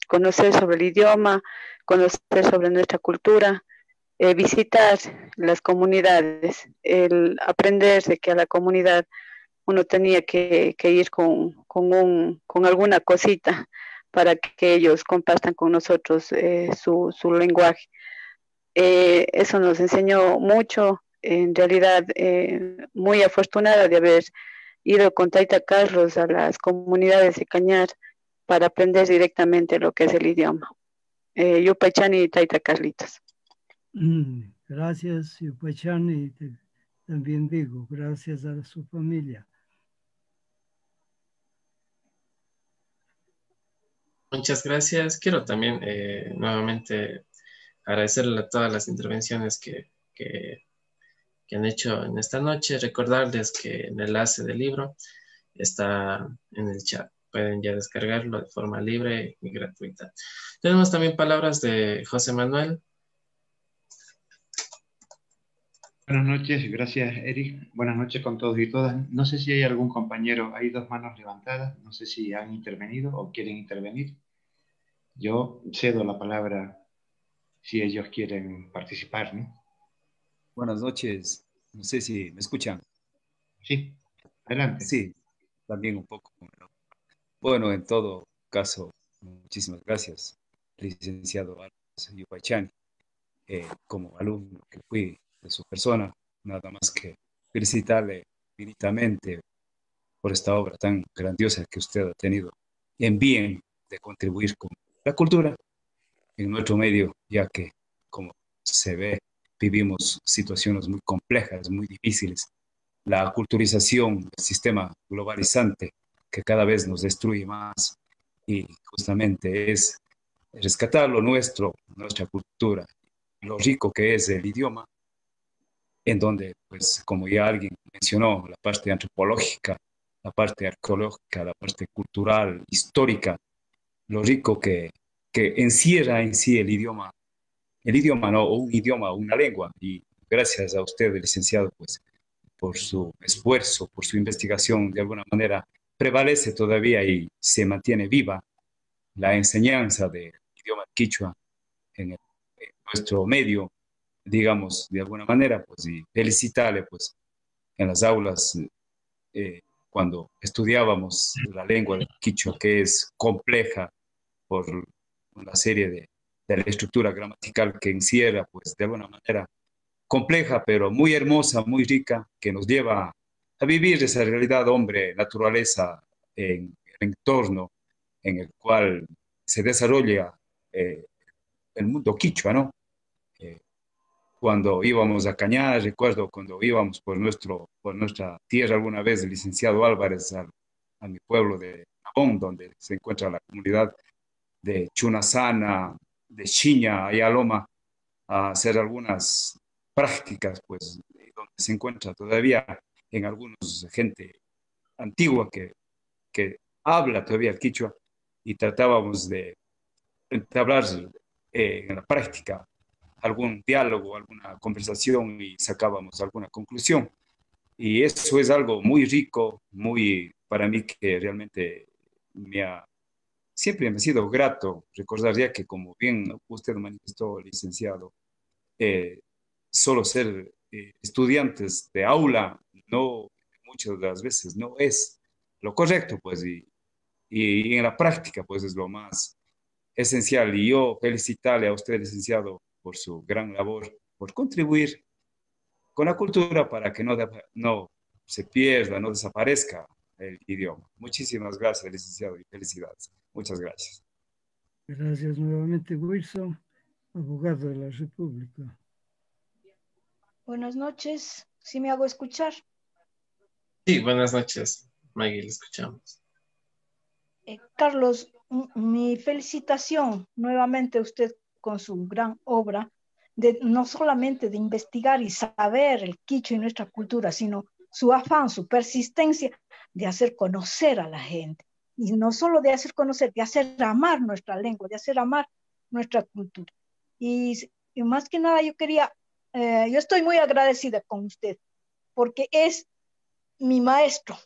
conocer sobre el idioma, conocer sobre nuestra cultura, visitar las comunidades, el aprender de que a la comunidad uno tenía que ir con alguna cosita para que ellos compartan con nosotros su lenguaje. Eso nos enseñó mucho. En realidad, muy afortunada de haber ido con Taita Carlos a las comunidades de Cañar para aprender directamente lo que es el idioma. Yupaychani y Taita Carlitos. Gracias, Yupaychani. También digo, gracias a su familia. Muchas gracias. Quiero también nuevamente agradecerle a todas las intervenciones que han hecho en esta noche. Recordarles que el enlace del libro está en el chat. Pueden ya descargarlo de forma libre y gratuita. Tenemos también palabras de José Manuel. Buenas noches, gracias Eric. Buenas noches con todos y todas. No sé si hay algún compañero, hay dos manos levantadas, no sé si han intervenido o quieren intervenir. Yo cedo la palabra si ellos quieren participar, ¿no? Buenas noches, no sé si me escuchan. Sí, adelante. Sí, también un poco. Bueno, en todo caso, muchísimas gracias, licenciado Álvarez Yupaychani, como alumno que fui de su persona, nada más que felicitarle infinitamente por esta obra tan grandiosa que usted ha tenido en bien de contribuir con la cultura en nuestro medio, ya que, como se ve, vivimos situaciones muy complejas, muy difíciles. La culturización, el sistema globalizante que cada vez nos destruye más, y justamente es rescatar lo nuestro, nuestra cultura, lo rico que es el idioma, en donde, pues, como ya alguien mencionó, la parte antropológica, la parte arqueológica, la parte cultural, histórica, lo rico que encierra en sí el idioma, no, o un idioma, una lengua. Y gracias a usted, licenciado, pues, por su esfuerzo, por su investigación, de alguna manera prevalece todavía y se mantiene viva la enseñanza del idioma quichua en nuestro medio, digamos, de alguna manera, pues, y felicitarle, pues, en las aulas, cuando estudiábamos la lengua del quichua, que es compleja por una serie de la estructura gramatical que encierra, pues, de alguna manera compleja, pero muy hermosa, muy rica, que nos lleva a vivir esa realidad hombre, naturaleza, en el entorno en el cual se desarrolla el mundo quichua, ¿no? Eh, Cuando íbamos a Cañar, recuerdo cuando íbamos por nuestra tierra alguna vez, el licenciado Álvarez, a mi pueblo de Nabón, donde se encuentra la comunidad de Chunasana, de Chiña, Ayaloma, a hacer algunas prácticas, pues, donde se encuentra todavía en algunos gente antigua que habla todavía el quichua y tratábamos de entablar en la práctica algún diálogo, alguna conversación y sacábamos alguna conclusión. Y eso es algo muy rico, muy para mí que realmente siempre me ha sido grato recordar ya que como bien usted manifestó, licenciado, eh, solo ser estudiantes de aula no muchas de las veces no es lo correcto, pues, y en la práctica, pues, es lo más esencial. Y yo felicitarle a usted, licenciado, por su gran labor, por contribuir con la cultura para que no se pierda, no desaparezca el idioma. Muchísimas gracias, licenciado, y felicidades. Muchas gracias. Gracias nuevamente, Wilson, abogado de la República. Buenas noches, ¿sí me hago escuchar? Sí, buenas noches, Maggie, le escuchamos. Carlos, mi felicitación nuevamente a usted con su gran obra, de no solamente de investigar y saber el quichua y nuestra cultura, sino su afán, su persistencia de hacer conocer a la gente. Y no solo de hacer conocer, de hacer amar nuestra lengua, de hacer amar nuestra cultura. Y más que nada yo estoy muy agradecida con usted, porque es mi maestro,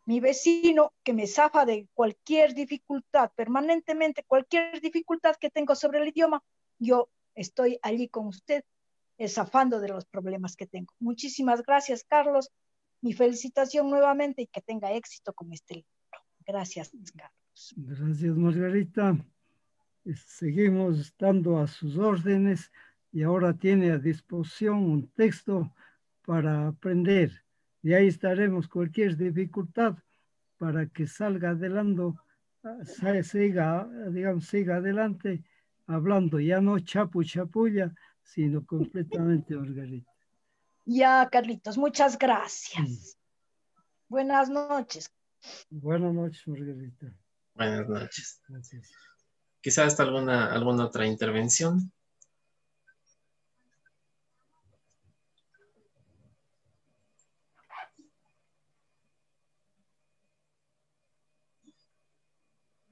mi vecino que me zafa de cualquier dificultad, permanentemente, cualquier dificultad que tengo sobre el idioma, yo estoy allí con usted, zafando de los problemas que tengo. Muchísimas gracias, Carlos. Mi felicitación nuevamente y que tenga éxito con este libro. Gracias, Carlos. Gracias, Margarita. Seguimos estando a sus órdenes y ahora tiene a disposición un texto para aprender. Y ahí estaremos cualquier dificultad para que salga adelante, siga adelante hablando, ya no chapulla, sino completamente Margarita. Ya, Carlitos, muchas gracias. Buenas noches. Buenas noches, Margarita. Buenas noches. Gracias. Quizás hasta alguna otra intervención.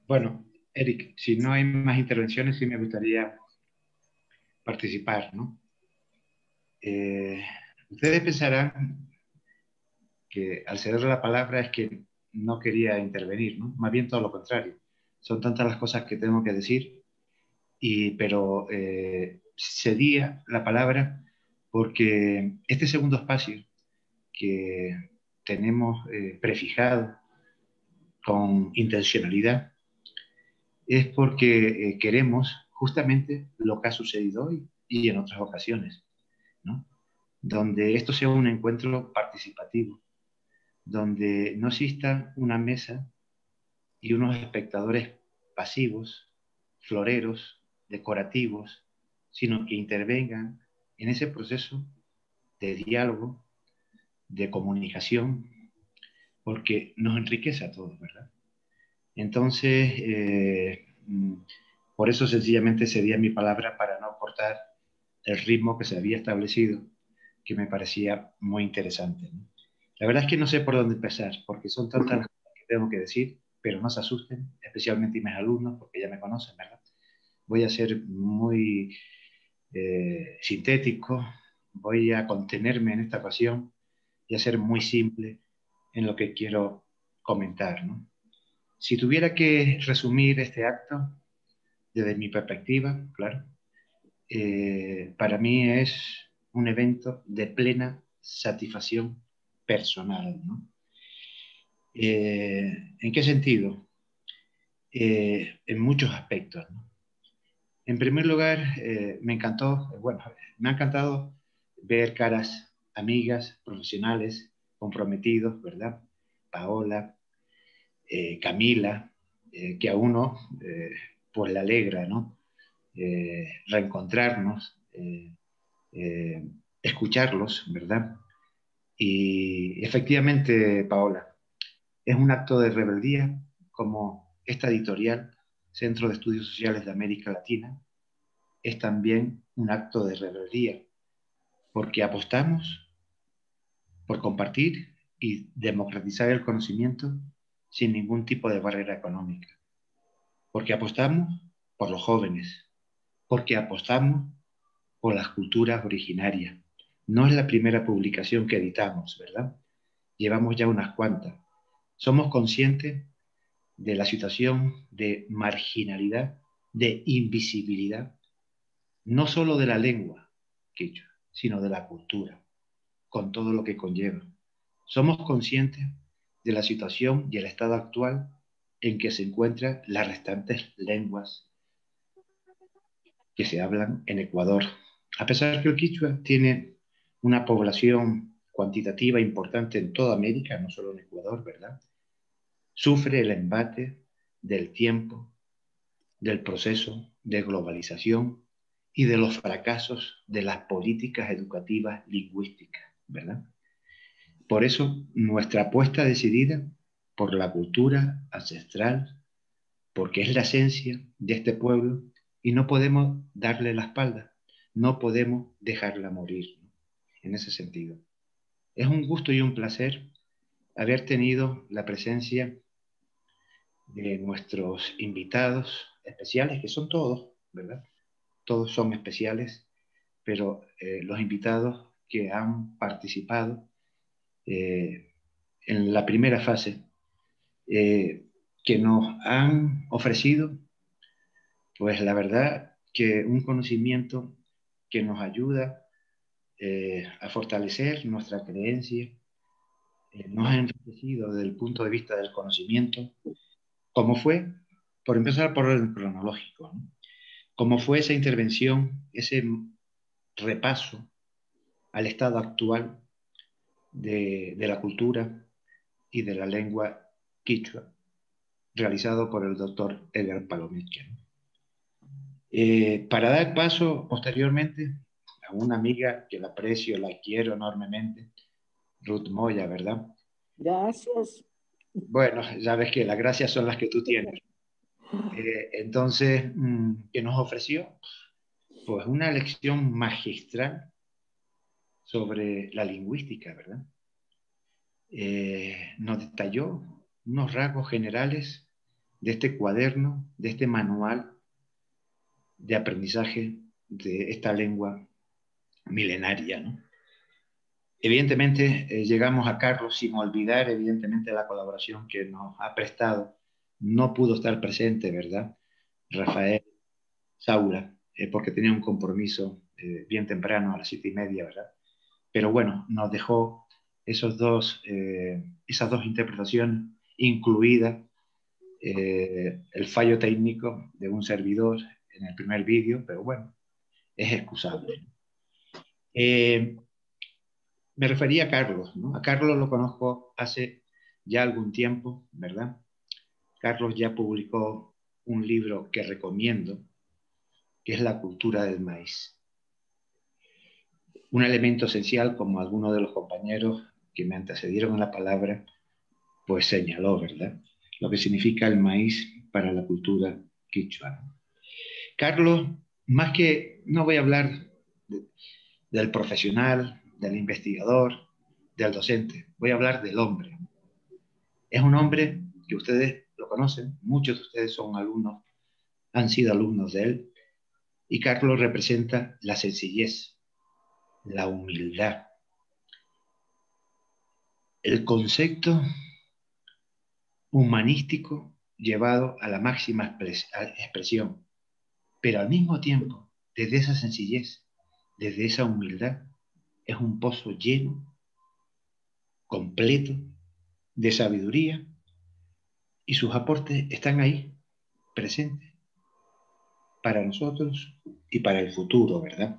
Bueno, Eric, si no hay más intervenciones, sí me gustaría participar, ¿no? Ustedes pensarán que al ceder la palabra es que no quería intervenir, ¿no? Más bien todo lo contrario. Son tantas las cosas que tengo que decir, pero cedía la palabra porque este segundo espacio que tenemos prefijado con intencionalidad es porque queremos justamente lo que ha sucedido hoy y en otras ocasiones, ¿no? Donde esto sea un encuentro participativo, donde no exista una mesa y unos espectadores pasivos, floreros, decorativos, sino que intervengan en ese proceso de diálogo, de comunicación, porque nos enriquece a todos, ¿verdad? Entonces, por eso sencillamente cedía mi palabra para no cortar el ritmo que se había establecido que me parecía muy interesante, ¿no? La verdad es que no sé por dónde empezar, porque son tantas las cosas que tengo que decir, pero no se asusten, especialmente mis alumnos, porque ya me conocen, ¿verdad? Voy a ser muy sintético, voy a contenerme en esta ocasión y a ser muy simple en lo que quiero comentar, ¿no? Si tuviera que resumir este acto, desde mi perspectiva, claro, para mí es un evento de plena satisfacción personal, ¿no? ¿En qué sentido? En muchos aspectos, ¿no? En primer lugar, me ha encantado ver caras amigas, profesionales, comprometidos, ¿verdad? Paola, Camila, que a uno pues le alegra, ¿no? Reencontrarnos, escucharlos, ¿verdad? Y efectivamente, Paola, es un acto de rebeldía como esta editorial, Centro de Estudios Sociales de América Latina, es también un acto de rebeldía, porque apostamos por compartir y democratizar el conocimiento sin ningún tipo de barrera económica, porque apostamos por los jóvenes, porque apostamos por las culturas originarias. No es la primera publicación que editamos, ¿verdad? Llevamos ya unas cuantas. Somos conscientes de la situación de marginalidad, de invisibilidad, no solo de la lengua quechua, sino de la cultura, con todo lo que conlleva. Somos conscientes de la situación y el estado actual en que se encuentran las restantes lenguas que se hablan en Ecuador. A pesar que el quichua tiene una población cuantitativa importante en toda América, no solo en Ecuador, ¿verdad? Sufre el embate del tiempo, del proceso de globalización y de los fracasos de las políticas educativas lingüísticas, ¿verdad? Por eso, nuestra apuesta decidida por la cultura ancestral, porque es la esencia de este pueblo y no podemos darle la espalda, no podemos dejarla morir, ¿no? En ese sentido. Es un gusto y un placer haber tenido la presencia de nuestros invitados especiales, que son todos, ¿verdad? Todos son especiales, pero los invitados que han participado en la primera fase, que nos han ofrecido, pues la verdad que un conocimiento que nos ayuda a fortalecer nuestra creencia, nos ha enriquecido desde el punto de vista del conocimiento, como fue, por empezar por el cronológico, ¿no? Como fue esa intervención, ese repaso al estado actual de la cultura y de la lengua quichua, realizado por el doctor Edgar Palomeque. Para dar paso posteriormente a una amiga que la aprecio, la quiero enormemente, Ruth Moya, ¿verdad? Gracias. Bueno, ya ves que las gracias son las que tú tienes. Entonces, ¿qué nos ofreció? Pues una lección magistral sobre la lingüística, ¿verdad? Nos detalló unos rasgos generales de este cuaderno, de este manual de aprendizaje de esta lengua milenaria, ¿no? Evidentemente, llegamos a Carlos sin olvidar, evidentemente, la colaboración que nos ha prestado. No pudo estar presente, ¿verdad? Rafael Saura, porque tenía un compromiso bien temprano, a las 7:30, ¿verdad? Pero bueno, nos dejó esas dos interpretaciones, incluida el fallo técnico de un servidor en el primer vídeo, pero bueno, es excusable. Me refería a Carlos, ¿no? A Carlos lo conozco hace ya algún tiempo, ¿verdad? Carlos ya publicó un libro que recomiendo, que es La cultura del maíz. Un elemento esencial, como algunos de los compañeros que me antecedieron en la palabra, pues señaló, ¿verdad? Lo que significa el maíz para la cultura quichua. Carlos, más que, no voy a hablar del profesional, del investigador, del docente. Voy a hablar del hombre. Es un hombre que ustedes lo conocen, muchos de ustedes son alumnos, han sido alumnos de él, y Carlos representa la sencillez, la humildad, el concepto humanístico llevado a la máxima expresión, pero al mismo tiempo, desde esa sencillez, desde esa humildad, es un pozo lleno, completo, de sabiduría, y sus aportes están ahí, presentes, para nosotros y para el futuro, ¿verdad?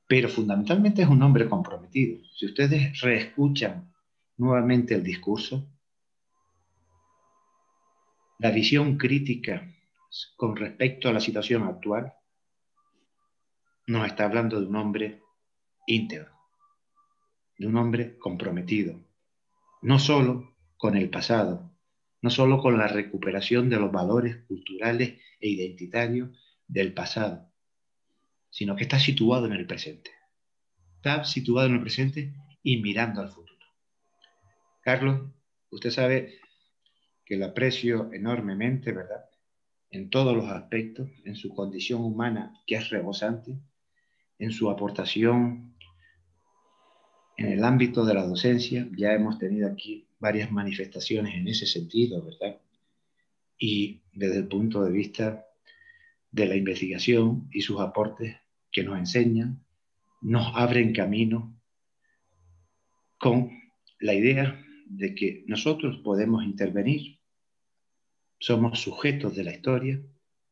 Pero fundamentalmente es un hombre comprometido. Si ustedes reescuchan nuevamente el discurso, la visión crítica con respecto a la situación actual nos está hablando de un hombre íntegro, de un hombre comprometido, no solo con el pasado, no solo con la recuperación de los valores culturales e identitarios del pasado, sino que está situado en el presente. Está situado en el presente y mirando al futuro. Carlos, usted sabe que lo aprecio enormemente, ¿verdad? En todos los aspectos, en su condición humana, que es rebosante, en su aportación en el ámbito de la docencia. Ya hemos tenido aquí varias manifestaciones en ese sentido, ¿verdad? Y desde el punto de vista de la investigación y sus aportes que nos enseñan, nos abren camino con la idea de que nosotros podemos intervenir, somos sujetos de la historia,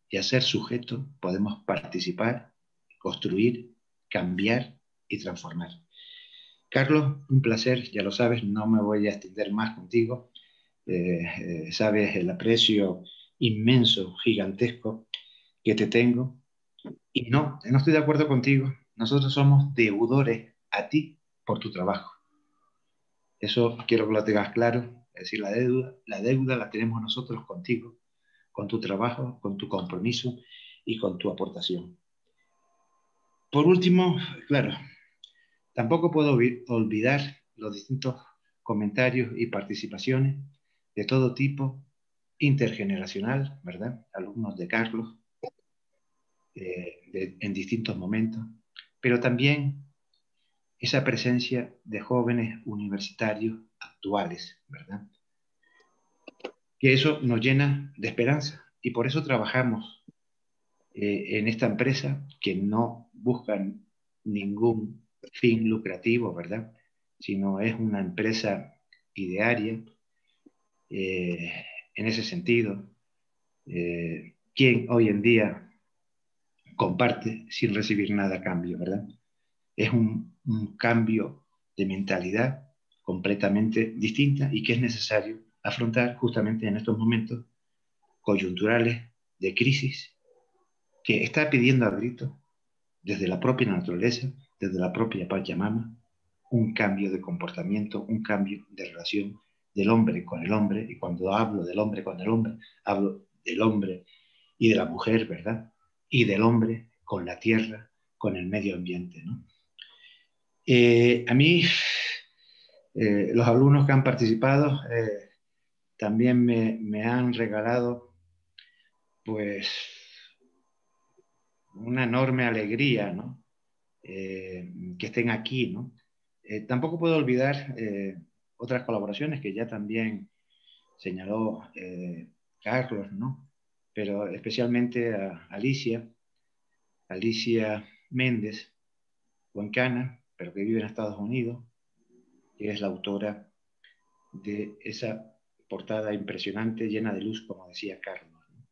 y al ser sujetos podemos participar, construir, cambiar y transformar. Carlos, un placer, ya lo sabes, no me voy a extender más contigo. Sabes el aprecio inmenso, gigantesco que te tengo. Y no estoy de acuerdo contigo. Nosotros somos deudores a ti por tu trabajo. Eso quiero que lo tengas claro. Es decir, la deuda la tenemos nosotros contigo, con tu trabajo, con tu compromiso y con tu aportación. Por último, claro, tampoco puedo olvidar los distintos comentarios y participaciones de todo tipo, intergeneracional, ¿verdad? Alumnos de Carlos, en distintos momentos, pero también esa presencia de jóvenes universitarios actuales, ¿verdad? Que eso nos llena de esperanza, y por eso trabajamos en esta empresa que no busca ningún fin lucrativo, ¿verdad? Sino es una empresa idearia, en ese sentido, quien hoy en día comparte sin recibir nada a cambio, ¿verdad? Es un cambio de mentalidad completamente distinta y que es necesario afrontar justamente en estos momentos coyunturales de crisis que está pidiendo a gritos desde la propia naturaleza, desde la propia Pachamama, un cambio de comportamiento, un cambio de relación del hombre con el hombre. Y cuando hablo del hombre con el hombre, hablo del hombre y de la mujer, ¿verdad? Y del hombre con la tierra, con el medio ambiente, ¿no? A mí, los alumnos que han participado también me han regalado, pues, una enorme alegría, ¿no? Que estén aquí, ¿no? Tampoco puedo olvidar otras colaboraciones que ya también señaló Carlos, ¿no? Pero especialmente a Alicia Méndez, huancana, pero que vive en Estados Unidos, que es la autora de esa portada impresionante, llena de luz, como decía Carlos, ¿no?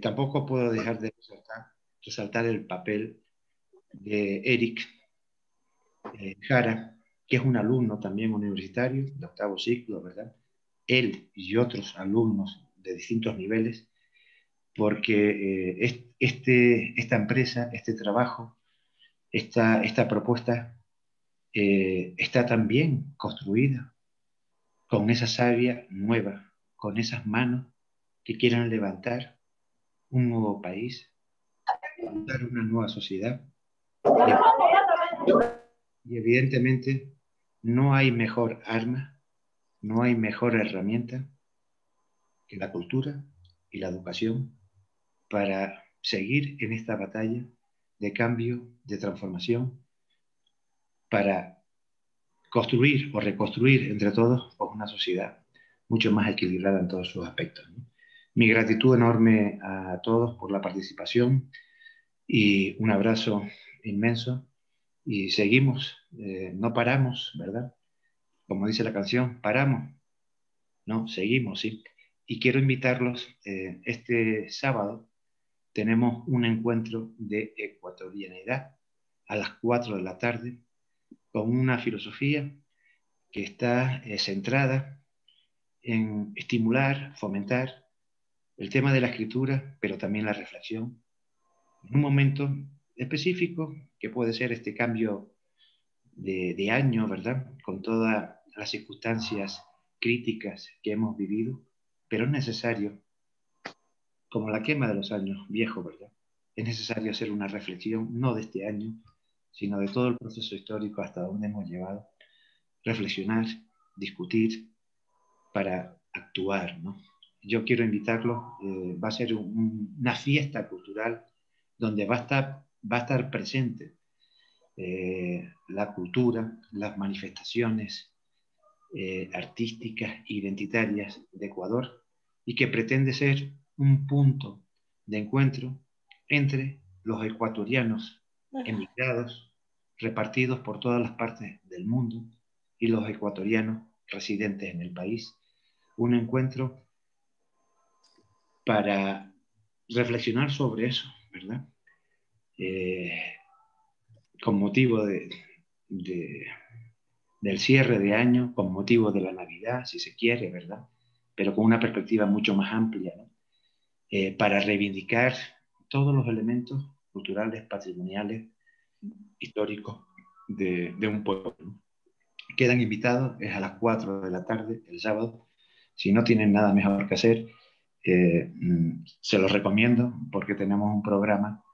Tampoco puedo dejar de resaltar el papel de Eric Jara, que es un alumno también universitario de octavo ciclo, ¿verdad? Él y otros alumnos de distintos niveles, porque esta empresa, este trabajo, esta propuesta está también construida con esa savia nueva, con esas manos que quieran levantar un nuevo país, levantar una nueva sociedad, Y evidentemente no hay mejor arma, no hay mejor herramienta que la cultura y la educación para seguir en esta batalla de cambio, de transformación, para construir o reconstruir entre todos una sociedad mucho más equilibrada en todos sus aspectos, ¿no? Mi gratitud enorme a todos por la participación y un abrazo inmenso. Y seguimos, no paramos, ¿verdad? Como dice la canción, paramos, no, seguimos, sí. Y quiero invitarlos, este sábado tenemos un encuentro de ecuatorianidad a las 4 de la tarde con una filosofía que está centrada en estimular, fomentar el tema de la escritura, pero también la reflexión, en un momento específico que puede ser este cambio de año, ¿verdad? Con todas las circunstancias críticas que hemos vivido, pero es necesario, como la quema de los años viejos, ¿verdad? Es necesario hacer una reflexión, no de este año, sino de todo el proceso histórico hasta donde hemos llegado, reflexionar, discutir, para actuar, ¿no? Yo quiero invitarlos, va a ser una fiesta cultural donde va a estar presente la cultura, las manifestaciones artísticas, identitarias de Ecuador, y que pretende ser un punto de encuentro entre los ecuatorianos emigrados, repartidos por todas las partes del mundo, y los ecuatorianos residentes en el país. Un encuentro para reflexionar sobre eso, ¿verdad? Con motivo del cierre de año, con motivo de la Navidad, si se quiere, ¿verdad? Pero con una perspectiva mucho más amplia, ¿no? Para reivindicar todos los elementos culturales, patrimoniales, históricos de un pueblo, ¿no? Quedan invitados, es a las 4 de la tarde, el sábado. Si no tienen nada mejor que hacer, se los recomiendo porque tenemos un programa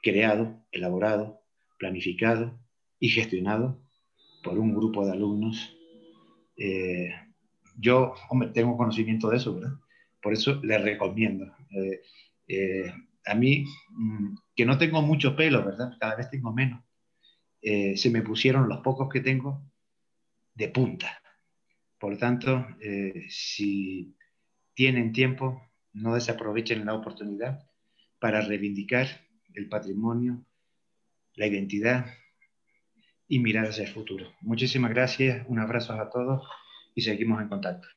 creado, elaborado, planificado y gestionado por un grupo de alumnos. Yo, hombre, tengo conocimiento de eso, ¿verdad? Por eso les recomiendo. A mí, que no tengo mucho pelo, ¿verdad? Cada vez tengo menos. Se me pusieron los pocos que tengo de punta. Por lo tanto, si tienen tiempo, no desaprovechen la oportunidad para reivindicar el patrimonio, la identidad y mirar hacia el futuro. Muchísimas gracias, un abrazo a todos y seguimos en contacto.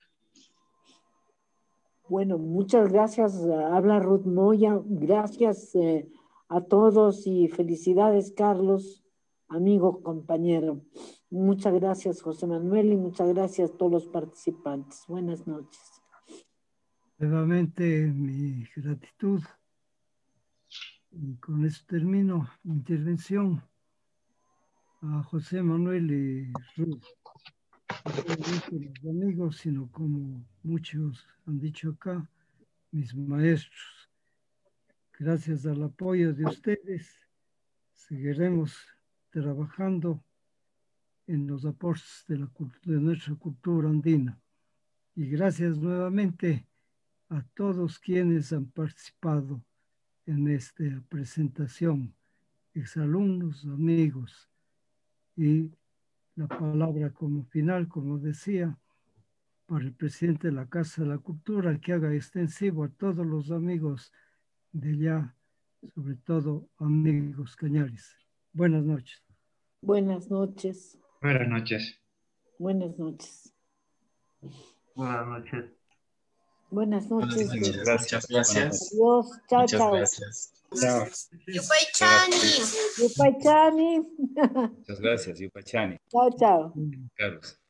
Bueno, muchas gracias. Habla Ruth Moya. Gracias a todos y felicidades, Carlos, amigo, compañero. Muchas gracias, José Manuel, y muchas gracias a todos los participantes. Buenas noches. Nuevamente mi gratitud. Y con esto termino mi intervención. A José Manuel y Ruth, no solamente los amigos, sino como muchos han dicho acá, mis maestros. Gracias al apoyo de ustedes, seguiremos trabajando en los aportes de nuestra cultura andina. Y gracias nuevamente a todos quienes han participado en esta presentación, exalumnos, amigos. Y la palabra como final, como decía, para el presidente de la Casa de la Cultura, que haga extensivo a todos los amigos de allá, sobre todo amigos cañaris. Buenas noches. Buenas noches. Buenas noches. Buenas noches. Buenas noches. Buenas noches. Muchas gracias. Adiós. Chao, Muchas chao. gracias. Chao. Yupaychani. Yupaychani. Muchas gracias, Yupachani. Chao, chao. Carlos.